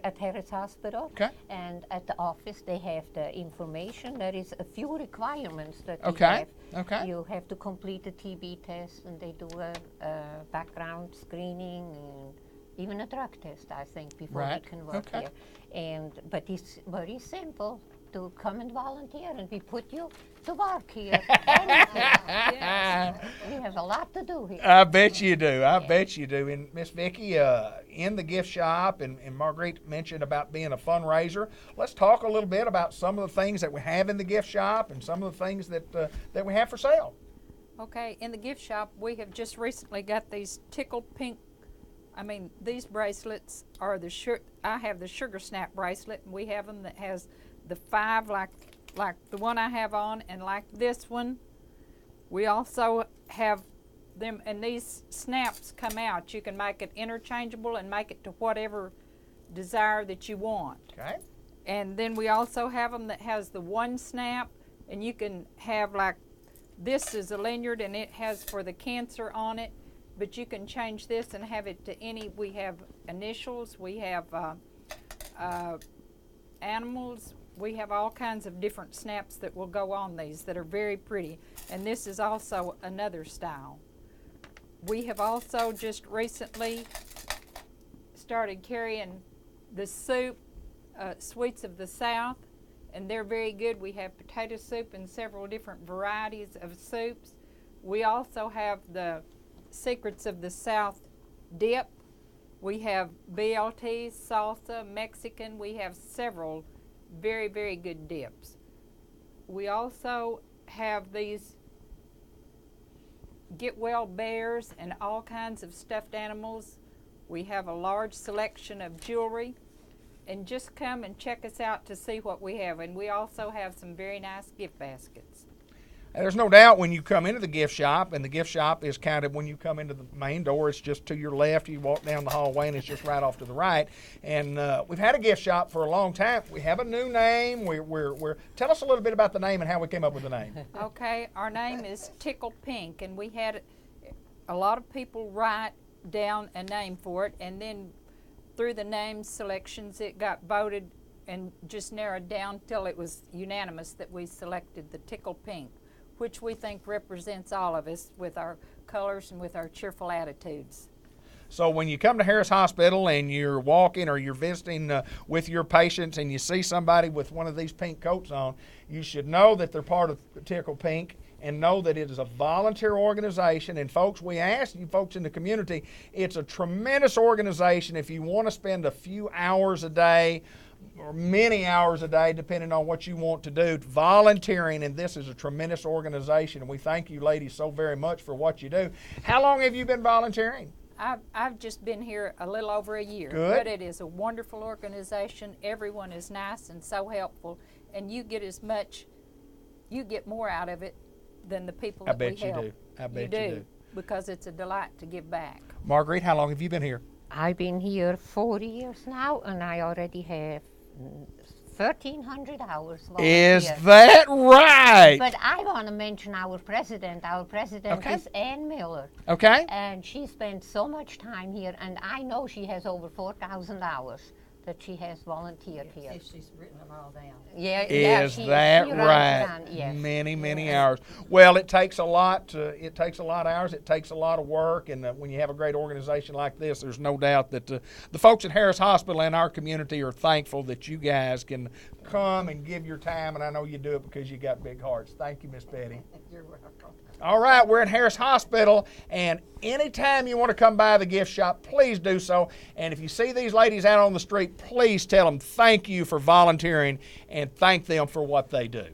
at Harris Hospital. Okay. And at the office they have the information. There is a few requirements that you Okay. have. Okay. You have to complete a TB test, and they do a background screening and even a drug test, I think, before Right. you can work Okay. here. But it's very simple to come and volunteer, and we put you to work here. Yes. We have a lot to do here. I bet you do. I bet you do. And Miss Vicki, in the gift shop, and Marguerite mentioned about being a fundraiser. Let's talk a little bit about some of the things that we have in the gift shop and some of the things that we have for sale. Okay, in the gift shop, we have just recently got these Tickle Pink. These bracelets are I have the Sugar Snap bracelet, and we have them that has the 5 like the one I have on, and like this one. We also have them, and these snaps come out. You can make it interchangeable and make it to whatever desire that you want. Okay. And then we also have them that has the 1 snap, and you can have like, this is a lanyard and it has for the cancer on it, but you can change this and have it to any. We have initials, we have animals, we have all kinds of different snaps that will go on these that are very pretty. And this is also another style. We have also just recently started carrying the soup, Sweets of the South, and they're very good. We have potato soup and several different varieties of soups. We also have the Secrets of the South dip. We have BLTs, salsa, Mexican. We have several very, very good dips. We also have these Get Well bears and all kinds of stuffed animals. We have a large selection of jewelry. And just come and check us out to see what we have. And we also have some very nice gift baskets. And there's no doubt when you come into the gift shop, and the gift shop is kind of when you come into the main door, it's just to your left. You walk down the hallway, and it's just right off to the right. And we've had a gift shop for a long time. We have a new name. Tell us a little bit about the name and how we came up with the name. Okay, our name is Tickle Pink, and we had a lot of people write down a name for it, and then through the name selections, it got voted and just narrowed down till it was unanimous that we selected the Tickle Pink, which we think represents all of us with our colors and with our cheerful attitudes. So when you come to Harris Hospital and you're walking or you're visiting with your patients and you see somebody with one of these pink coats on, you should know that they're part of Tickle Pink, and know that it is a volunteer organization. And folks, we ask you folks in the community, it's a tremendous organization. If you want to spend a few hours a day or many hours a day, depending on what you want to do, volunteering, and this is a tremendous organization, and we thank you ladies so very much for what you do. How long have you been volunteering? I've just been here a little over a year. Good. But it is a wonderful organization. Everyone is nice and so helpful, and you get more out of it than the people that we help. I bet you do. Because it's a delight to give back. Marguerite, how long have you been here? I've been here 40 years now, and I already have 1,300 hours volunteer. Is that right? But I want to mention our president. Our president Okay. is Ann Miller. Okay. And she spent so much time here, and I know she has over 4,000 hours that she has volunteered here. If she's written them all down. Yeah, Is that she right? writes down, yes. Many hours. Well, it takes a lot. It takes a lot of hours. It takes a lot of work. And when you have a great organization like this, there's no doubt that the folks at Harris Hospital and our community are thankful that you guys can come and give your time. And I know you do it because you got big hearts. Thank you, Miss Betty. You're welcome. All right, we're at Harris Hospital, and anytime you want to come by the gift shop, please do so. And if you see these ladies out on the street, please tell them thank you for volunteering and thank them for what they do.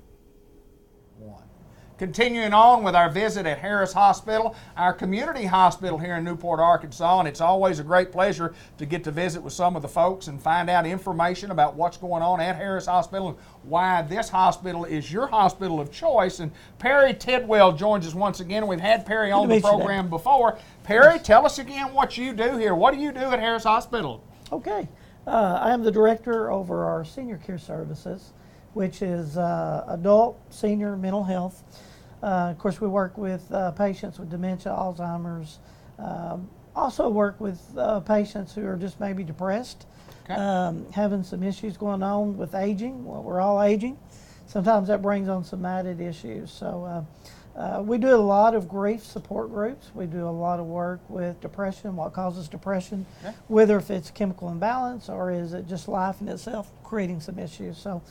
Continuing on with our visit at Harris Hospital, our community hospital here in Newport, Arkansas, and it's always a great pleasure to get to visit with some of the folks and find out information about what's going on at Harris Hospital and why this hospital is your hospital of choice. And Perry Tidwell joins us once again. We've had Perry on the program before. Perry, tell us again what you do here. What do you do at Harris Hospital? Okay. I am the director over our senior care services, which is adult, senior, mental health. Of course, we work with patients with dementia, Alzheimer's. Also work with patients who are just maybe depressed, having some issues going on with aging. Well, we're all aging. Sometimes that brings on some added issues. So we do a lot of grief support groups. We do a lot of work with depression, what causes depression, whether if it's chemical imbalance or is it just life in itself creating some issues. So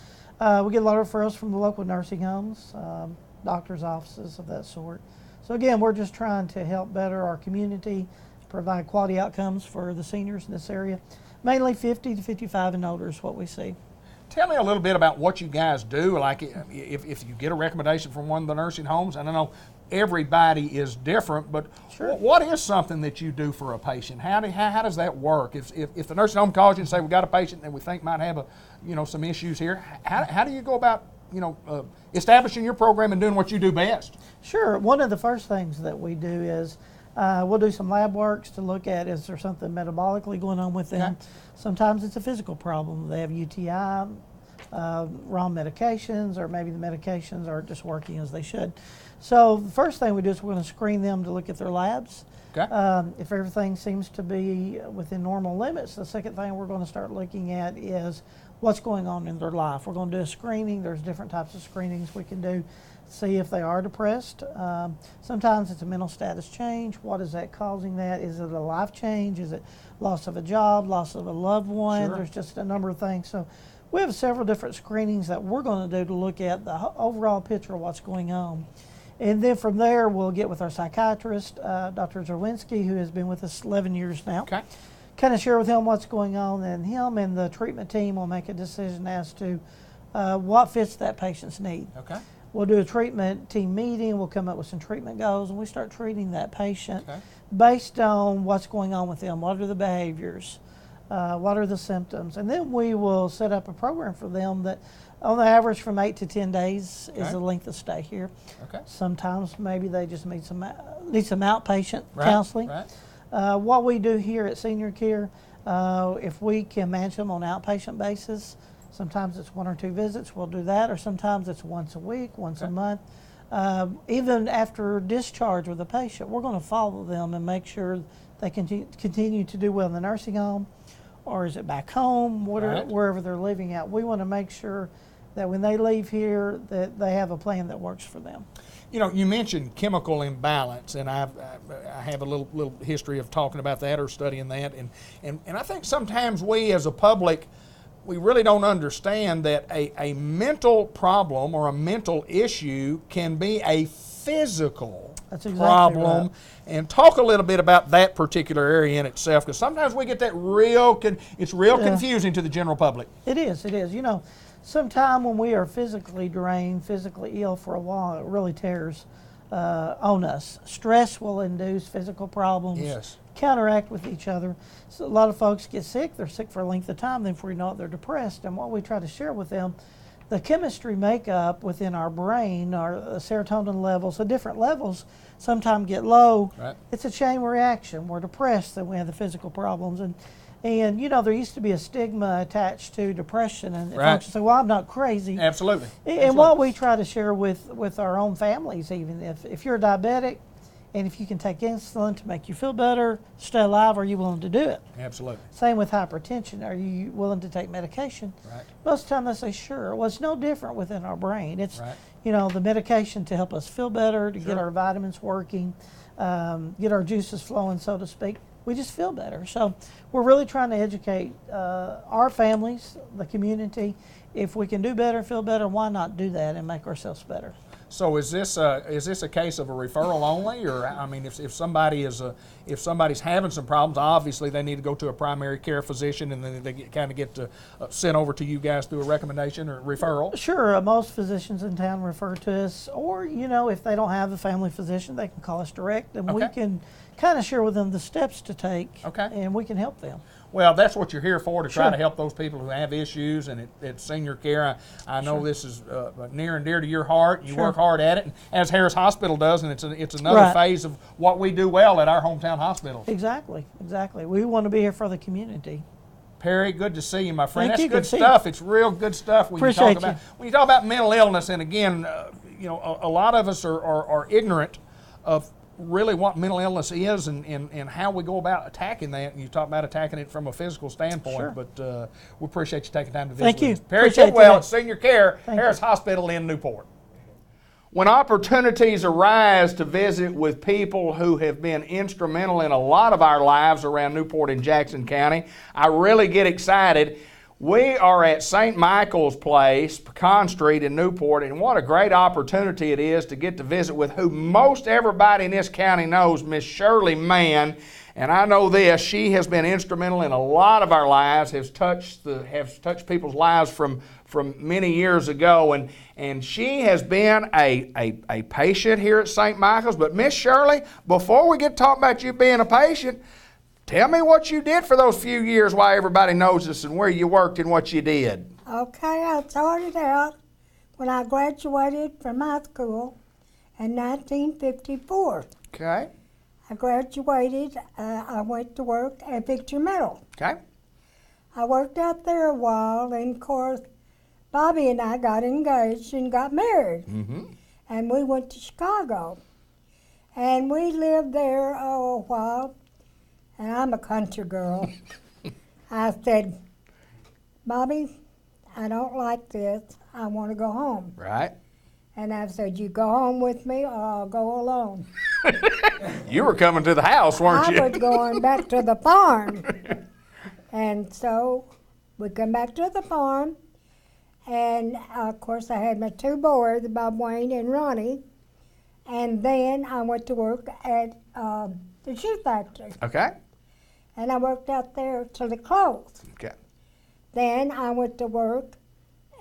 we get a lot of referrals from the local nursing homes, doctor's offices of that sort. So again, we're just trying to help better our community, provide quality outcomes for the seniors in this area. Mainly 50 to 55 and older is what we see. Tell me a little bit about what you guys do. Like if you get a recommendation from one of the nursing homes, I don't know, everybody is different, but Sure. what is something that you do for a patient? How does that work? If the nursing home calls you and say, we got a patient that we think might have some issues here, how do you go about establishing your program and doing what you do best? Sure. One of the first things that we do is we'll do some lab works to look at, is there something metabolically going on with them? Okay. Sometimes it's a physical problem. They have UTI, wrong medications, or maybe the medications aren't just working as they should. So the first thing we do is we're going to screen them to look at their labs. Okay. If everything seems to be within normal limits, the second thing we're going to start looking at is what's going on in their life. We're going to do a screening. There's different types of screenings we can do. See if they are depressed. Sometimes it's a mental status change. What is that causing that? Is it a life change? Is it loss of a job, loss of a loved one? Sure. There's just a number of things. So we have several different screenings that we're going to do to look at the overall picture of what's going on. And then from there, we'll get with our psychiatrist, Dr. Zerwinski, who has been with us 11 years now. Okay. Kind of share with him what's going on, and him and the treatment team will make a decision as to what fits that patient's need. Okay. We'll do a treatment team meeting, we'll come up with some treatment goals, and we start treating that patient Okay. based on what's going on with them. What are the behaviors? What are the symptoms? And then we will set up a program for them that, on the average, from 8 to 10 days is Okay. the length of stay here. Okay. Sometimes maybe they just need some outpatient Right, counseling. right. What we do here at Senior Care, if we can manage them on an outpatient basis, sometimes it's 1 or 2 visits, we'll do that, or sometimes it's once a week, once a Okay. month. Even after discharge with the patient, we're going to follow them and make sure they continue to do well in the nursing home, or is it back home, Right. wherever they're living at. We want to make sure that when they leave here that they have a plan that works for them. You mentioned chemical imbalance, and I have a little history of talking about that or studying that, and I think sometimes we as a public, we really don't understand that a mental problem or a mental issue can be a physical That's exactly problem. right. And talk a little bit about that particular area in itself, because sometimes we get that it's real Yeah. confusing to the general public. It is. Sometime when we are physically drained, physically ill for a while, it really tears on us. Stress will induce physical problems, Yes. counteract with each other. So a lot of folks get sick. They're sick for a length of time. Then before you know it, they're depressed. And what we try to share with them, the chemistry makeup within our brain, our serotonin levels, the different levels sometimes get low. Right. It's a chain reaction. We're depressed, then we have the physical problems. And there used to be a stigma attached to depression, and Right. folks say, well, I'm not crazy. Absolutely. And what we try to share with our own families, even if you're a diabetic, and if you can take insulin to make you feel better, stay alive, are you willing to do it? Absolutely. Same with hypertension. Are you willing to take medication? Right. Most of the time they say, sure. Well, it's no different within our brain. It's, Right. the medication to help us feel better, to Sure. get our vitamins working, get our juices flowing, so to speak. We just feel better. So we're really trying to educate our families, the community. If we can do better, feel better, why not do that and make ourselves better? So is this a case of a referral only, or I mean, if somebody's having some problems, obviously they need to go to a primary care physician, and then they get sent over to you guys through a recommendation or referral? Sure. Most physicians in town refer to us, or if they don't have a family physician, they can call us direct, and we Okay. can kind of share with them the steps to take, Okay. and we can help them. Well, that's what you're here for, to try Sure. to help those people who have issues. And at Senior Care, I know this is near and dear to your heart. You Sure. work hard at it, and as Harris Hospital does, and it's another Right. phase of what we do well at our hometown hospitals. Exactly. We want to be here for the community. Perry, good to see you, my friend. Thank That's you. good Good to see stuff. It's real good stuff when Appreciate you talk about when you talk about mental illness. And again, a lot of us are ignorant of really what mental illness is and how we go about attacking that. And you talk about attacking it from a physical standpoint. Sure. But we appreciate you taking time to visit Thank with you. us. Perry Appreciate Tidwell that. at Senior Care, Thank Harris Hospital in Newport. When opportunities arise to visit with people who have been instrumental in a lot of our lives around Newport and Jackson County, I really get excited. We are at St. Michael's Place, Pecan Street in Newport, and what a great opportunity it is to get to visit with who most everybody in this county knows, Miss Shirley Mann. And I know this, she has been instrumental in a lot of our lives, has touched people's lives from many years ago, and she has been a patient here at St. Michael's. But Miss Shirley, before we get to talk about you being a patient, tell me what you did for those few years, why everybody knows us, and where you worked and what you did. Okay, I started out when I graduated from high school in 1954. Okay. I graduated, I went to work at Victor Metal. Okay. I worked out there a while, and of course, Bobby and I got engaged and got married. Mm-hmm. And we went to Chicago. And we lived there a while, and I'm a country girl. I said, Bobby, I don't like this. I want to go home. Right. And I said, you go home with me or I'll go alone. You were coming to the house, weren't you? I was going back to the farm. And so we come back to the farm. And of course I had my two boys, Bob Wayne and Ronnie. And then I went to work at the shoe factory. Okay. And I worked out there till it closed. Okay. Then I went to work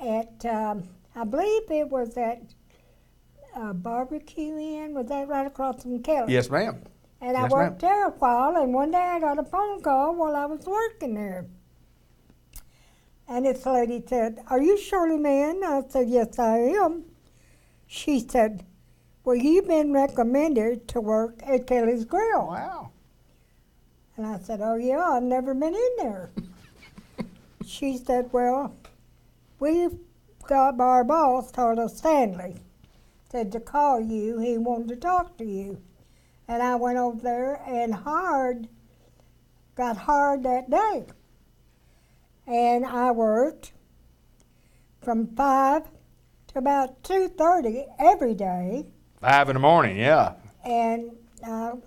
at, I believe it was at Barbecue Inn. Was that right across from Kelly? Yes, ma'am. And I Yes, worked there a while, and one day I got a phone call while I was working there. And this lady said, are you Shirley Mann? I said, yes, I am. She said, well, you've been recommended to work at Kelly's Grill. Wow. And I said, oh, yeah, I've never been in there. She said, well, we've got our boss, told us Stanley, said to call you. He wanted to talk to you. And I went over there and got hired that day. And I worked from 5 to about 2:30 every day. 5 in the morning, yeah. And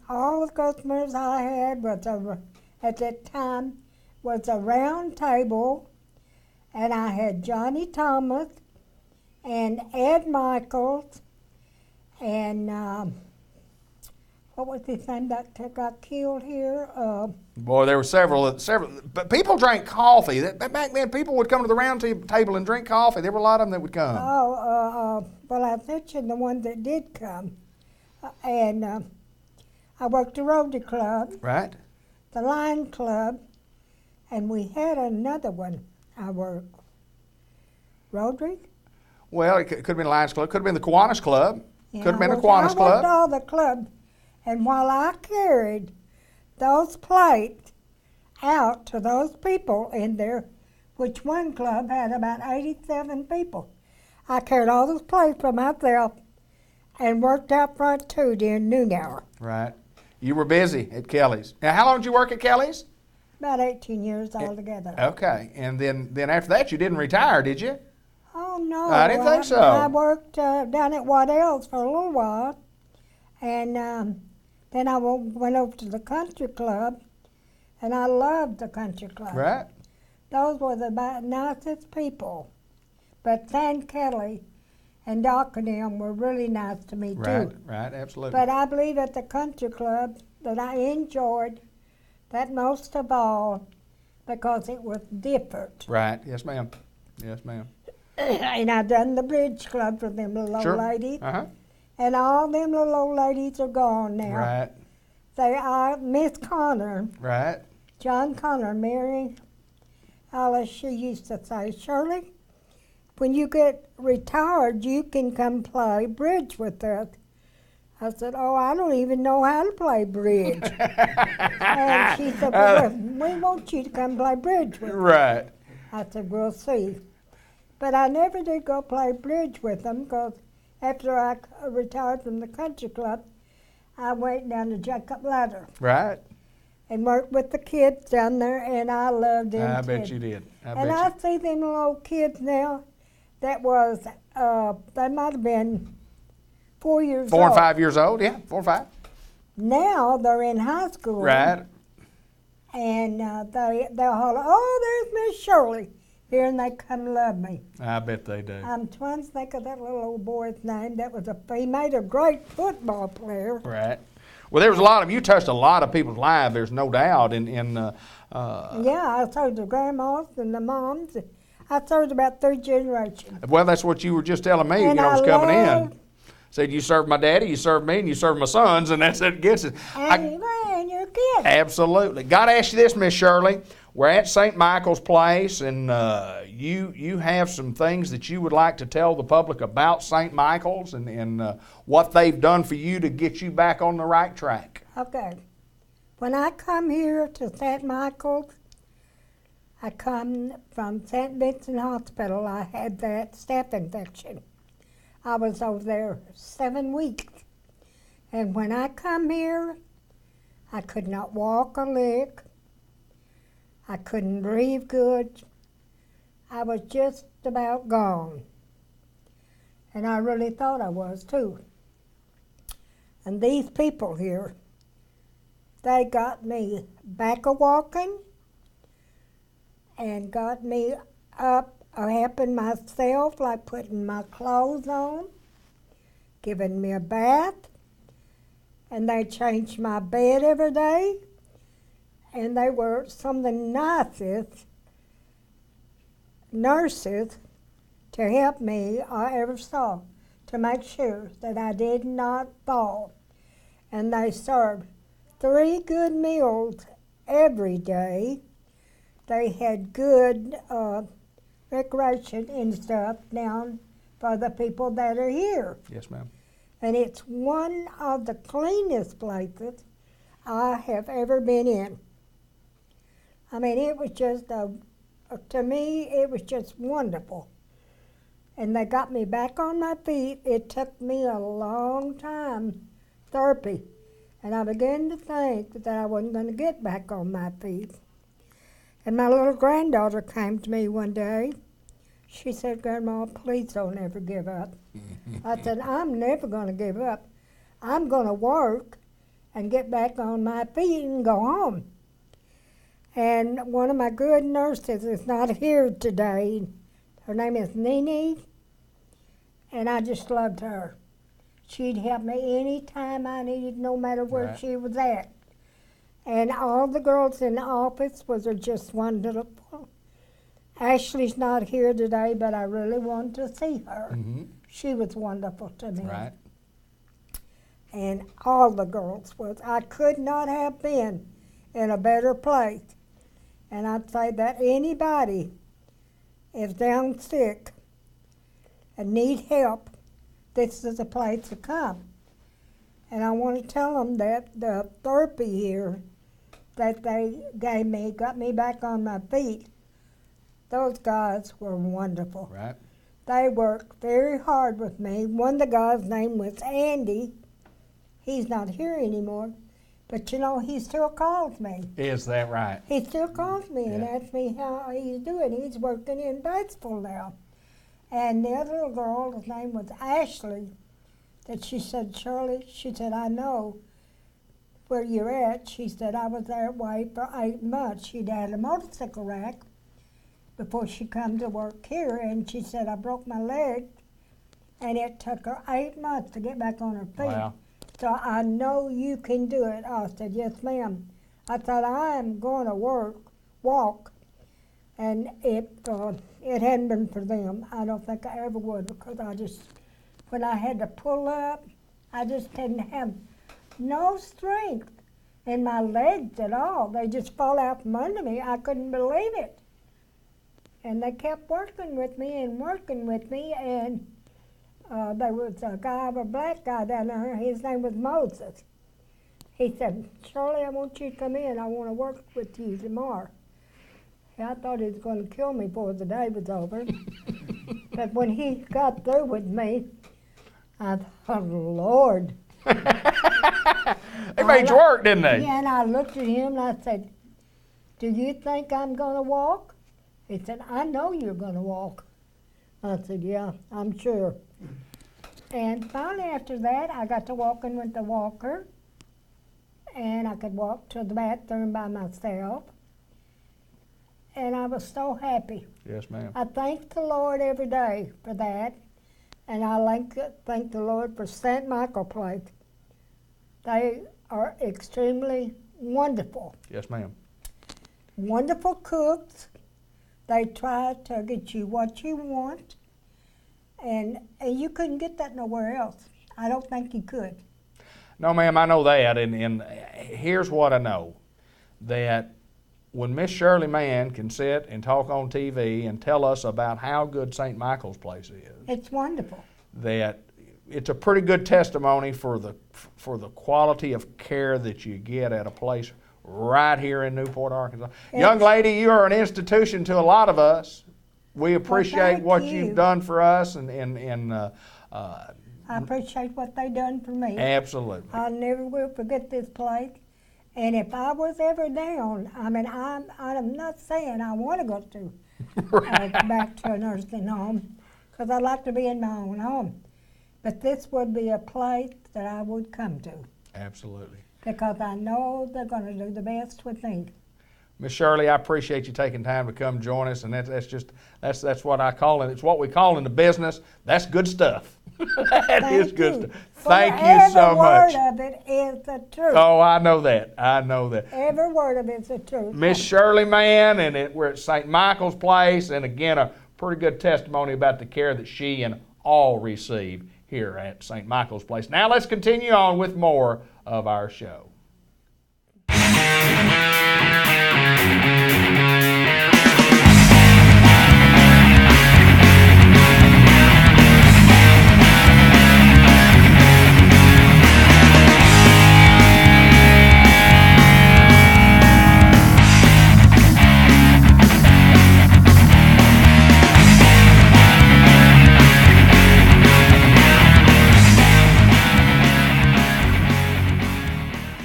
all the customers I had at that time was a round table, and I had Johnny Thomas and Ed Michaels and what was his name that got killed here? Boy, there were several. But people drank coffee. Back then, people would come to the round table and drink coffee. There were a lot of them that would come. Well, I mentioned the ones that did come. And I worked the Rotary Club. Right. The Lion Club. And we had another one I worked. Rotary? Well, it could have been the Lions Club. Could have been the Kiwanis Club. Yeah, Could have been the I Kiwanis Club. worked all the clubs. And while I carried those plates out to those people in there, which one club had about 87 people, I carried all those plates for myself and worked out front too during noon hour. Right. You were busy at Kelly's. Now, how long did you work at Kelly's? About 18 years altogether. Okay. And then after that, you didn't retire, did you? Oh, no. I didn't think so. I worked down at Waddell's for a little while. And then I went over to the country club, and I loved the country club. Right. Those were the nicest people. But Sam Kelly and Doc and them were really nice to me, Right, too. right, absolutely. But I believe at the country club that I enjoyed that most of all because it was different. Right. Yes, ma'am. Yes, ma'am. And I done the bridge club for them little Sure. old ladies. Uh-huh. And all them little old ladies are gone now. Right. They are Miss Connor, Right. John Connor, Mary Alice, she used to say, Shirley, when you get retired, you can come play bridge with us. I said, oh, I don't even know how to play bridge. And she said, well, we want you to come play bridge with us. Right. I said, we'll see. But I never did go play bridge with them because after I retired from the country club, I went down to Jacob Ladder Right. and worked with the kids down there, and I loved them I kids. bet you did. I see them little old kids now that was, they might have been 4 years old. 4 and 5 years old, yeah, 4 or 5. Now they're in high school. Right. And they'll holler, oh, there's Miss Shirley. here and they come love me. I bet they do. I'm trying to think of that little old boy's name. He made a great football player. Right. Well, there was a lot of, you touched a lot of people's lives, there's no doubt. Yeah, I served the grandmas and the moms. I served about 3 generations. Well, that's what you were just telling me, And I was I coming love- in. Said you served my daddy, you served me, and you served my sons, and that's it gets it. And your kids. Absolutely. Got to ask you this, Miss Shirley. We're at St. Michael's Place, and you have some things that you would like to tell the public about St. Michael's and what they've done for you to get you back on the right track. Okay. When I come here to St. Michael's, I come from St. Vincent Hospital. I had that staph infection. I was over there 7 weeks. And when I come here, I could not walk or lick. I couldn't breathe good. I was just about gone. And I really thought I was too. And these people here, they got me back a walking and got me up helping myself, like putting my clothes on, giving me a bath, and they changed my bed every day, and they were some of the nicest nurses to help me I ever saw, to make sure that I did not fall. And they served 3 good meals every day. They had good recreation and stuff down for the people that are here. Yes, ma'am. And it's one of the cleanest places I have ever been in. I mean, it was just, to me, it was just wonderful. And they got me back on my feet. It took me a long time, therapy. And I began to think that I wasn't going to get back on my feet. And my little granddaughter came to me one day. She said, "Grandma, please don't ever give up." I said, "I'm never going to give up. I'm going to work and get back on my feet and go home." And one of my good nurses is not here today. Her name is Nene, and I just loved her. She'd help me any time I needed, no matter where Right. she was at. And all the girls in the office was just wonderful. Ashley's not here today, but I really wanted to see her. Mm-hmm. She was wonderful to me. Right. And all the girls was. I could not have been in a better place. And I'd say that anybody is down sick and need help, this is a place to come. And I want to tell them that the therapy here that they gave me, got me back on my feet, those guys were wonderful. Right. They worked very hard with me. One of the guys' name was Andy. He's not here anymore, but you know, he still calls me. Is that right? He still calls me and Yeah. asks me how he's doing. He's working in Batesville now. And the other little girl, his name was Ashley, that she said, "Shirley," she said, "I know where you're at." She said, "I was that way for 8 months. She'd had a motorcycle wreck before she come to work here, and she said, "I broke my leg, and it took her 8 months to get back on her feet." Wow. So I know you can do it. I said, "Yes, ma'am." I thought, I am going to walk, and it hadn't been for them. I don't think I ever would, because when I had to pull up, I just didn't have no strength in my legs at all. They just fall out from under me. I couldn't believe it. And they kept working with me, and there was a black guy down there. His name was Moses. He said, "Shirley, I want you to come in. I want to work with you tomorrow." I thought he was going to kill me before the day was over. But when he got through with me, I thought, "Lord." They made you work, didn't they? Yeah, and I looked at him and I said, "Do you think I'm going to walk?" He said, "I know you're going to walk." I said, "Yeah, I'm sure." And finally after that, I got to walking with the walker, and I could walk to the bathroom by myself. and I was so happy. Yes, ma'am. I thank the Lord every day for that, and I thank the Lord for St. Michael Place. They are extremely wonderful. Yes, ma'am. Wonderful cooks. They try to get you what you want, and you couldn't get that nowhere else. I don't think you could. No, ma'am, I know that, and here's what I know, that when Miss Shirley Mann can sit and talk on TV and tell us about how good St. Michael's Place is, it's wonderful. That it's a pretty good testimony for the quality of care that you get at a place right here in Newport, Arkansas. Young lady, you are an institution to a lot of us. We appreciate what you've done for us, and I appreciate what they done for me. Absolutely. I never will forget this place. And if I was ever down, I mean, I'm not saying I want to go to back to a nursing home, because I like to be in my own home. But this would be a place that I would come to. Absolutely. Because I know they're going to do the best with me. Miss Shirley, I appreciate you taking time to come join us, and that's what I call it. It's what we call in the business. That's good stuff. That is good stuff. Thank you so much. Every word of it is the truth. Oh, I know that. I know that. Every word of it's the truth. Miss Shirley Mann, and we're at St. Michael's Place, and again, a pretty good testimony about the care that she and all receive here at St. Michael's Place. Now let's continue on with more of our show.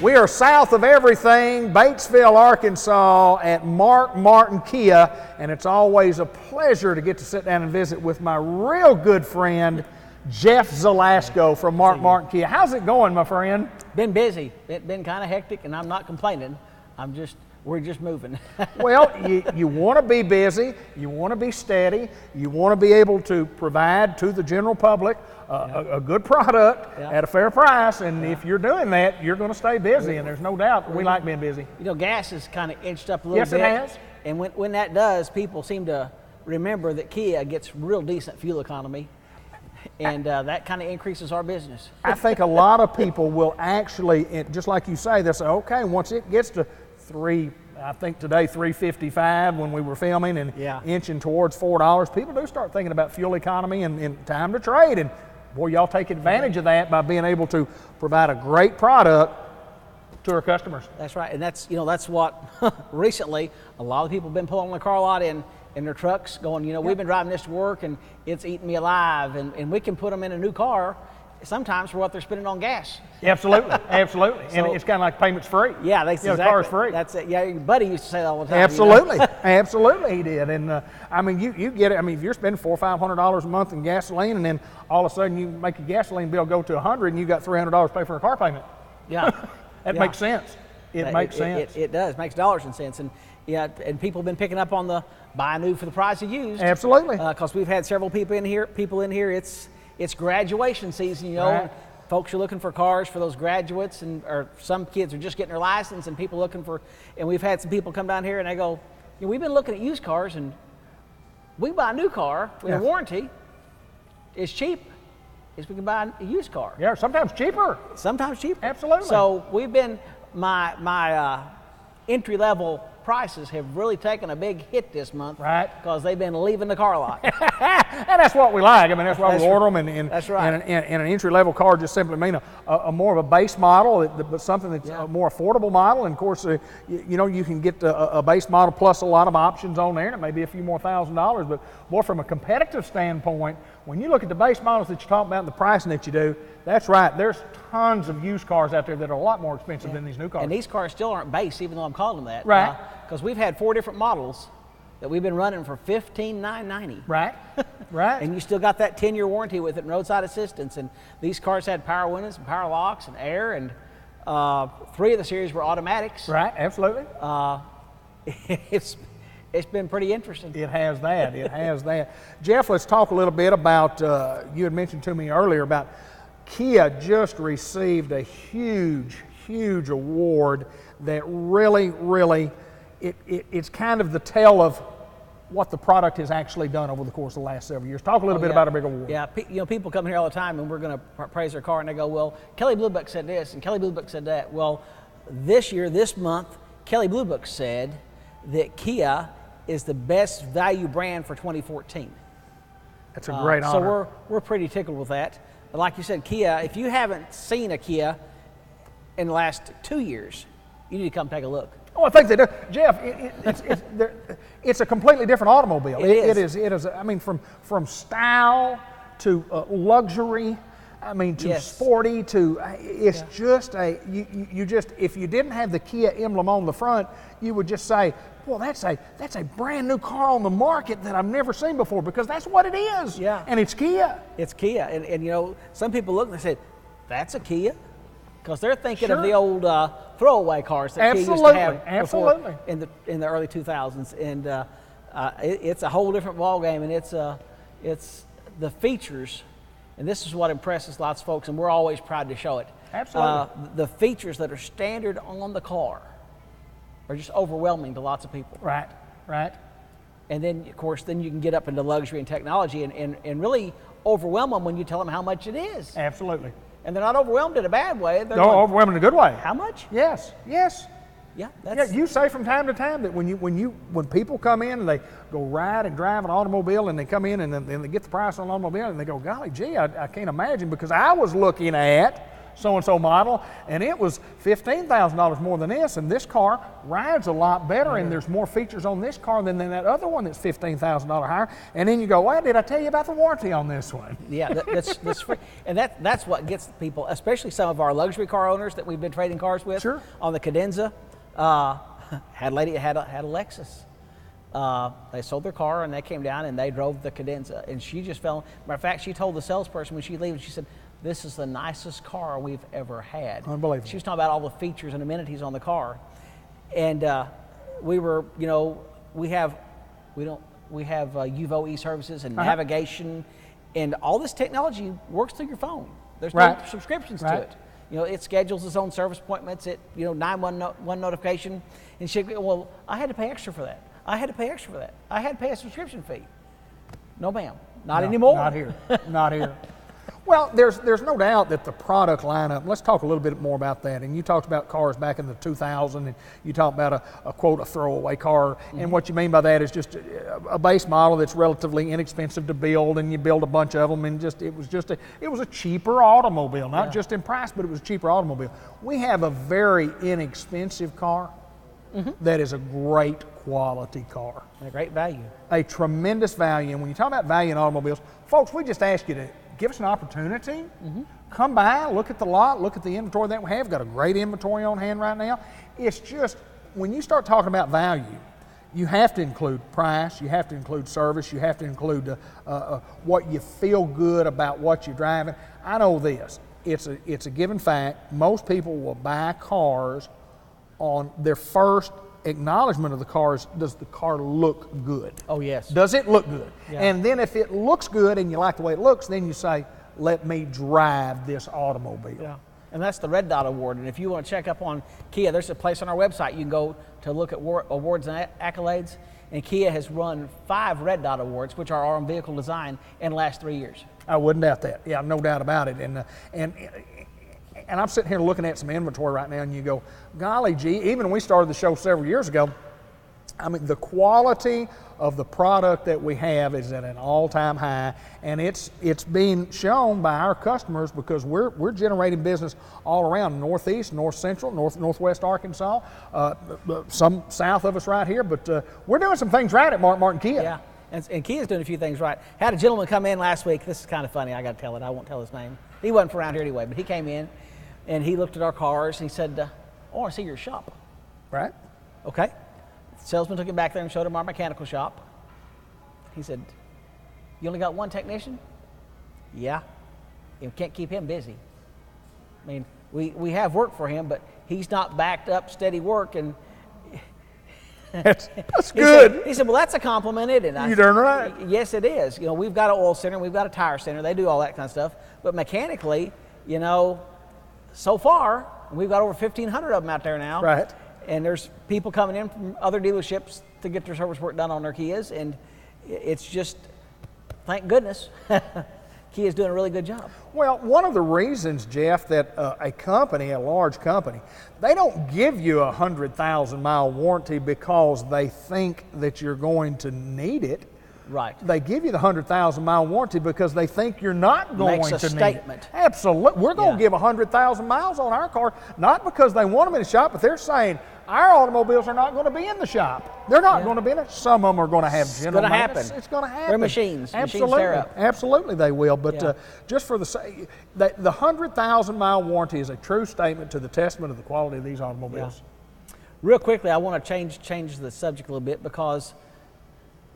We are south of everything, Batesville, Arkansas, at Mark Martin Kia, and it's always a pleasure to get to sit down and visit with my real good friend, Jeff Zelasco from Mark Martin Kia. How's it going, my friend? Been busy. It's been kind of hectic, and I'm not complaining. We're just moving. Well, you want to be busy, you want to be steady, you want to be able to provide to the general public a good product at a fair price, and if you're doing that, you're going to stay busy, and there's no doubt we like being busy. You know, gas has kind of inched up a little Yes, bit. it has. And when that does, people seem to remember that Kia gets real decent fuel economy, and that kind of increases our business. I think a lot of people will actually, just like you say, they'll say, okay, once it gets to I think today $3.55 when we were filming and inching towards $4, people do start thinking about fuel economy and time to trade. And boy, y'all take advantage of that by being able to provide a great product to our customers. That's right, and that's what recently a lot of people have been pulling the car lot in their trucks, going, we've been driving this to work and it's eating me alive, and we can put them in a new car sometimes for what they're spending on gas. Absolutely, absolutely. So, and it's kind of like payments free. Yeah, that's exactly. The car's free. That's it. Yeah, your buddy used to say that all the time. Absolutely, absolutely he did. And I mean, you get it. I mean, if you're spending $400 or $500 a month in gasoline, and then all of a sudden you make your gasoline bill go to $100, and you got $300 to pay for a car payment. Yeah, that makes sense. It makes sense. It does. It makes dollars and cents. And and people have been picking up on the buy new for the price of used. Absolutely. Because we've had several people in here. It's graduation season, Right. Folks are looking for cars for those graduates, or some kids are just getting their license, and people looking for. And we've had some people come down here and they go, we've been looking at used cars, and we buy a new car with a warranty. It's cheap. We can buy a used car. Yeah, sometimes cheaper. Sometimes cheaper. Absolutely. So we've been my entry level prices have really taken a big hit this month, right? Because they've been leaving the car lot. And that's what we like. I mean, that's why we order them. And that's right. And an entry-level car just simply mean a more of a base model, but something that's a more affordable model. And of course, you can get a base model plus a lot of options on there, and it may be a few more $1,000s. But more from a competitive standpoint, when you look at the base models that you talk about and the pricing that you do, that's right. There's tons of used cars out there that are a lot more expensive than these new cars. And these cars still aren't base, even though I'm calling them that. Right. Because we've had 4 different models that we've been running for $15,990. Right. Right. And you still got that 10-year warranty with it, and roadside assistance. And these cars had power windows and power locks and air, and 3 of the series were automatics. Right. Absolutely. it's been pretty interesting. It has that. It has that. Jeff, let's talk a little bit about, you had mentioned to me earlier about Kia just received a huge, huge award that really, it's kind of the tale of what the product has actually done over the course of the last several years. Talk a little bit about a big award. Yeah, people come here all the time and we're going to praise their car and they go, well, Kelly Blue Book said this and Kelly Blue Book said that. Well, this month, Kelly Blue Book said that Kia is the best value brand for 2014. That's a great honor. So we're pretty tickled with that. But like you said, Kia, if you haven't seen a Kia in the last 2 years, you need to come take a look. Oh, I think they do. Jeff, it's a completely different automobile. It is. I mean, from style to luxury, I mean, to sporty to, it's just if you didn't have the Kia emblem on the front, you would just say, well, that's a brand new car on the market that I've never seen before, because that's what it is. Yeah. And it's Kia. It's Kia. And some people look and they say, that's a Kia? Because they're thinking of the old throwaway cars that Kia used to have before in the early 2000s. And it's a whole different ballgame, and it's the features, and this is what impresses lots of folks, and we're always proud to show it. Absolutely. The features that are standard on the car are just overwhelming to lots of people. Right. And then, of course, you can get up into luxury and technology and really overwhelm them when you tell them how much it is. Absolutely. And they're not overwhelmed in a bad way. They're overwhelmed in a good way. How much? Yes. Yeah, you say from time to time that when people come in and they go ride and drive an automobile and they come in and they get the price on an automobile and they go, golly gee, I can't imagine, because I was looking at so-and-so model and it was $15,000 more than this, and this car rides a lot better and there's more features on this car than that other one that's $15,000 higher. And then you go, well, did I tell you about the warranty on this one? Yeah, that's free. And that's what gets people, especially some of our luxury car owners that we've been trading cars with. Sure. On the Cadenza. Had a lady had a Lexus. They sold their car and they came down and they drove the Cadenza, and she just fell. Matter of fact, she told the salesperson when she leaving, she said, "This is the nicest car we've ever had." Unbelievable. She was talking about all the features and amenities on the car, and we were, we have UVO e-services and navigation, and all this technology works through your phone. There's no subscriptions to it. It schedules its own service appointments, 911 notification. And she'd go, well, I had to pay extra for that. I had to pay a subscription fee. No, ma'am. Not anymore. Not here. Not here. Well, there's no doubt that the product lineup, let's talk a little bit more about that. And you talked about cars back in the 2000, and you talked about a throwaway car. Mm-hmm. And what you mean by that is just a base model that's relatively inexpensive to build, and you build a bunch of them, and it was a cheaper automobile, not just in price, but it was a cheaper automobile. We have a very inexpensive car that is a great quality car. And a great value. A tremendous value. And when you talk about value in automobiles, folks, we just ask you to give us an opportunity. Come by, look at the lot, look at the inventory that we have. We've got a great inventory on hand right now. It's just, when you start talking about value, you have to include price, you have to include service, you have to include what you feel good about what you're driving. I know this, it's a given fact, most people will buy cars on their first acknowledgement of the car is, does the car look good? Oh, yes. Does it look good? Yeah. And then if it looks good and you like the way it looks, then you say, let me drive this automobile. Yeah. And that's the Red Dot Award. And if you want to check up on Kia, there's a place on our website you can go to look at awards and accolades. And Kia has run 5 Red Dot Awards, which are on vehicle design, in the last 3 years. I wouldn't doubt that. Yeah, no doubt about it. And I'm sitting here looking at some inventory right now, and you go, golly gee, even when we started the show several years ago, I mean, the quality of the product that we have is at an all-time high, and it's being shown by our customers because we're generating business all around Northeast, North Central, Northwest Arkansas, some south of us right here, but we're doing some things right at Martin Kia. Yeah, and Kia's doing a few things right. Had a gentleman come in last week. This is kind of funny. I got to tell it. I won't tell his name. He wasn't from around here anyway, but he came in, and he looked at our cars, and he said, I want to see your shop. Right. Okay. The salesman took him back there and showed him our mechanical shop. He said, you only got one technician? Yeah. You can't keep him busy. I mean, we have work for him, but he's not backed up steady work, and That's He good. said, well, that's a compliment, isn't it? You darn right. Yes, it is. You know, we've got an oil center, we've got a tire center. They do all that kind of stuff. But mechanically, you know, so far, we've got over 1,500 of them out there now. Right. And there's people coming in from other dealerships to get their service work done on their Kias. And it's just, thank goodness, Kia's doing a really good job. Well, one of the reasons, Jeff, that a company, a large company, they don't give you a 100,000-mile warranty because they think that you're going to need it. Right. They give you the 100,000-mile warranty because they think you're not going Makes a to need statement. it. Absolutely. We're going to Yeah. give 100,000 miles on our car, not because they want them in the shop, but they're saying our automobiles are not going to be in the shop. They're not going to be in it. Some of them are going to have general gonna maintenance. happen. It's going to happen. They're machines. Absolutely. Machines tear up. Absolutely they will. But Yeah. just for the sake, the 100,000-mile warranty is a true statement to the testament of the quality of these automobiles. Real quickly, I want to change the subject a little bit because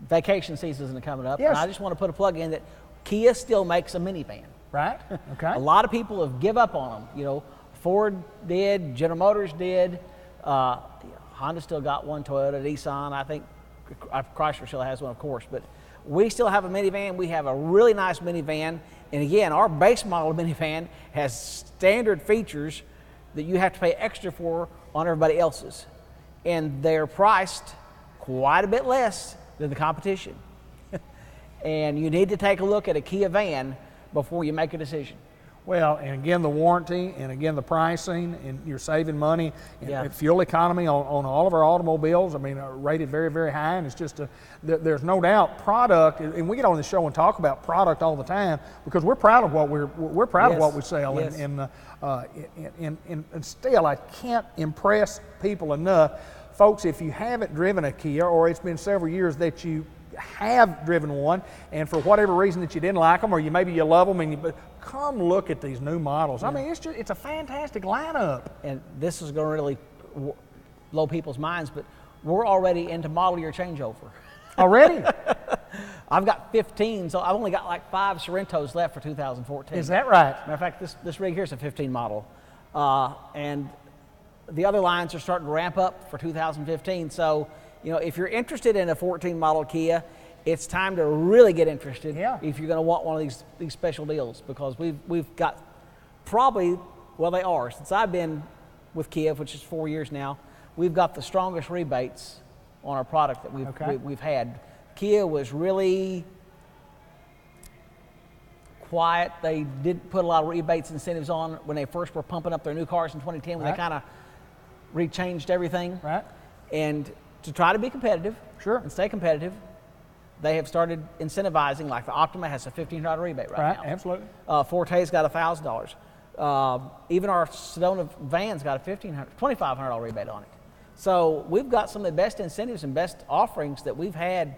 vacation season is coming up. Yes. And I just want to put a plug in that Kia still makes a minivan. Right? Okay. A lot of people have give up on them. You know, Ford did, General Motors did, Honda still got one, Toyota, Nissan, I think Chrysler still has one, of course. But we still have a minivan. We have a really nice minivan. And again, our base model minivan has standard features that you have to pay extra for on everybody else's. And they're priced quite a bit less than the competition. And you need to take a look at a Kia van before you make a decision. Well, and again, the warranty, and again, the pricing, and you're saving money, and Yeah. fuel economy on all of our automobiles, I mean, rated very, very high, and it's just, there's no doubt product, and we get on the show and talk about product all the time, because we're proud of what we're proud of Yes. what we sell, Yes. and still, I can't impress people enough. Folks, if you haven't driven a Kia, or it's been several years that you have driven one, and for whatever reason that you didn't like them, or maybe you love them, but come look at these new models. I mean, it's a fantastic lineup. And this is going to really blow people's minds, but we're already into model year changeover. Already? I've got 15, so I've only got like 5 Sorrentos left for 2014. Is that right? Matter of fact, this rig here is a 15 model. And the other lines are starting to ramp up for 2015. So, you know, if you're interested in a 14 model Kia, it's time to really get interested if you're going to want one of these special deals, because we've got probably, well, they are, since I've been with Kia, which is 4 years now, we've got the strongest rebates on our product that we've had. Kia was really quiet. They didn't put a lot of rebates incentives on when they first were pumping up their new cars in 2010, when they kind of rechanged everything. Right. And to try to be competitive and stay competitive, they have started incentivizing, like the Optima has a $1,500 rebate right now. Absolutely. Forte's got $1,000. Even our Sedona van's got a $2,500 rebate on it. So we've got some of the best incentives and best offerings that we've had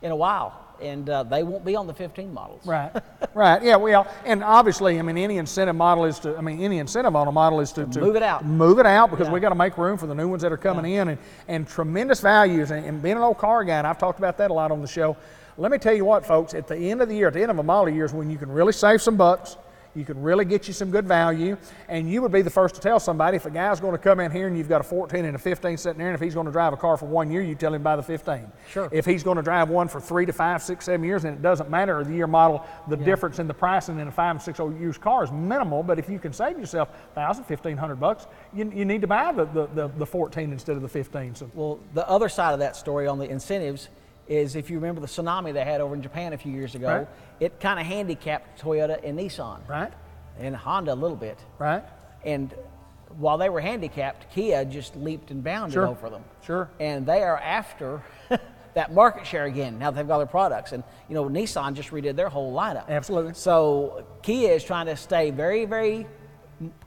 in a while, and they won't be on the 15 models. Right, right, yeah, well, and obviously, I mean, any incentive on a model is to move it out. Move it out, because we got to make room for the new ones that are coming in, and tremendous values, and being an old car guy, and I've talked about that a lot on the show. Let me tell you what, folks, at the end of the year, at the end of a model year is when you can really save some bucks. You can really get you some good value, and you would be the first to tell somebody if a guy's going to come in here and you've got a 14 and a 15 sitting there, and if he's going to drive a car for 1 year, you tell him buy the 15. Sure. If he's going to drive one for 3 to 5, 6, 7 years, and it doesn't matter the year model, the difference in the pricing in a 5 and 6 year used car is minimal. But if you can save yourself $1,000, $1,500, you need to buy the 14 instead of the 15. So, well, the other side of that story on the incentives is, if you remember the tsunami they had over in Japan a few years ago, it kind of handicapped Toyota and Nissan. Right. And Honda a little bit. Right. And while they were handicapped, Kia just leaped and bounded over them. Sure. And they are after that market share again, now that they've got their products. And, you know, Nissan just redid their whole lineup. Absolutely. So Kia is trying to stay very, very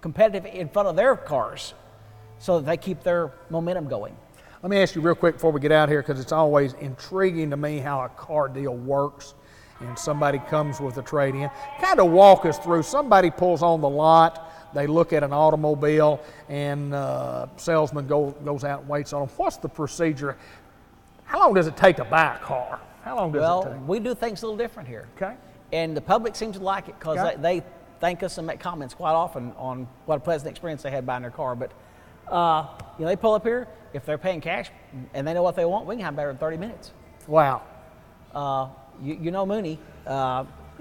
competitive in front of their cars so that they keep their momentum going. Let me ask you real quick before we get out here, because it's always intriguing to me how a car deal works. And somebody comes with a trade-in. Kind of walk us through. Somebody pulls on the lot, they look at an automobile, and salesman goes out and waits on them. What's the procedure? How long does it take to buy a car? How long does it take? Well, we do things a little different here. Okay. And the public seems to like it, because they thank us and make comments quite often on what a pleasant experience they had buying their car. But They pull up here. If they're paying cash and they know what they want, we can have better in 30 minutes. Wow. You know Mooney.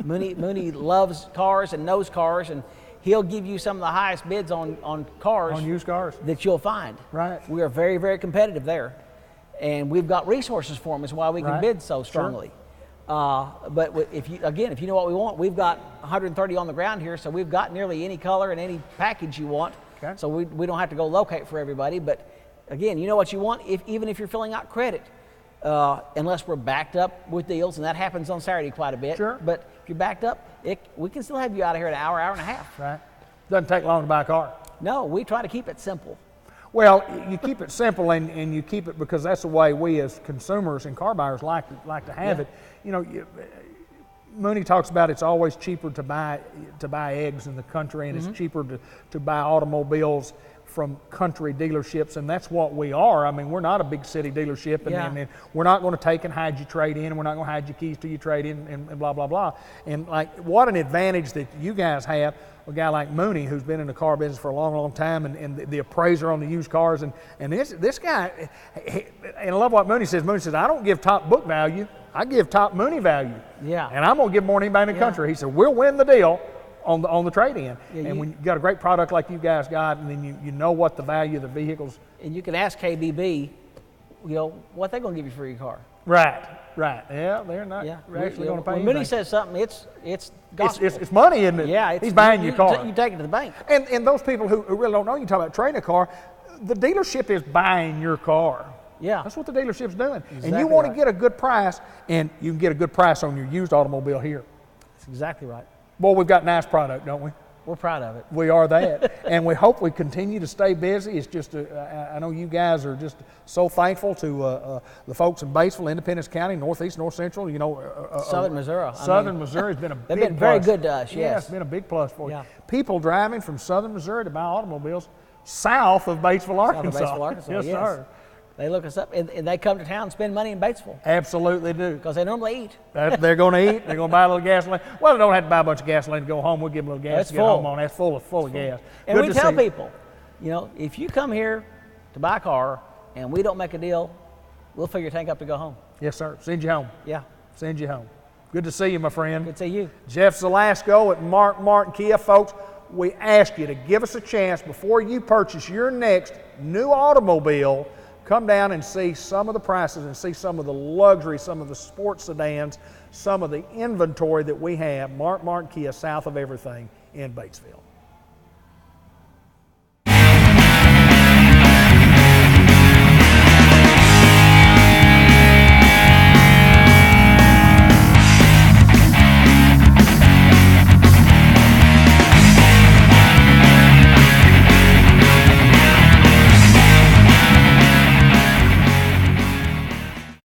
Mooney loves cars and knows cars, and he'll give you some of the highest bids on cars. On used cars. That you'll find. Right. We are very, very competitive there. And we've got resources for them is why we can bid so strongly. Sure. But if you know what we want, we've got 130 on the ground here, so we've got nearly any color and any package you want. Okay. So we don't have to go locate for everybody. But again, you know what you want, even if you're filling out credit, unless we're backed up with deals, and that happens on Saturday quite a bit. Sure. But if you're backed up, we can still have you out of here in an hour, hour and a half. Right. Doesn't take long to buy a car. No, we try to keep it simple. Well, you keep it simple, and you keep it because that's the way we as consumers and car buyers like to have it. You know, Mooney talks about it's always cheaper to buy eggs in the country, and it's cheaper to buy automobiles from country dealerships, and that's what we are. I mean, we're not a big city dealership, and we're not going to take and hide your trade in, and we're not going to hide your keys to your trade in, and blah, blah, blah. And like, what an advantage that you guys have, a guy like Mooney, who's been in the car business for a long, long time, and the appraiser on the used cars, and this guy, and I love what Mooney says. Mooney says, I don't give top book value, I give top Mooney value. Yeah. And I'm going to give more than anybody in the country. He said, we'll win the deal on the trade-in. Yeah, and when you got a great product like you guys got, and then you know what the value of the vehicles. And you can ask KBB, what they're going to give you for your car. Right. Yeah, they're not actually going to pay when anything. Mooney says something, it's gospel. It's money, isn't it? Yeah. He's buying your car. You take it to the bank. And those people who really don't know, you talk about trading a car, the dealership is buying your car. Yeah. That's what the dealership's doing. Exactly. And you want to get a good price, and you can get a good price on your used automobile here. That's exactly right. Boy, we've got a nice product, don't we? We're proud of it. We are that. And we hope we continue to stay busy. It's just, I know you guys are just so thankful to the folks in Batesville, Independence County, Northeast, North Central, Southern Missouri. Southern Missouri has been a big plus. They've been very good to us, yes. Yeah, it's been a big plus for you. People driving from Southern Missouri to buy automobiles south of Batesville, Arkansas. South of Batesville, Arkansas, yes, sir. They look us up, and they come to town and spend money in Batesville. Absolutely do. Because they normally eat. They're going to eat. They're going to buy a little gasoline. Well, they don't have to buy a bunch of gasoline to go home. We'll give them a little gas to get home on. That's full of gas. And we tell people, if you come here to buy a car and we don't make a deal, we'll fill your tank up to go home. Yes, sir. Send you home. Yeah. Send you home. Good to see you, my friend. Good to see you. Jeff Zelasco at Martin Kia. Folks, we ask you to give us a chance before you purchase your next new automobile. Come down and see some of the prices and see some of the luxury, some of the sports sedans, some of the inventory that we have. Martin Kia, south of everything in Batesville.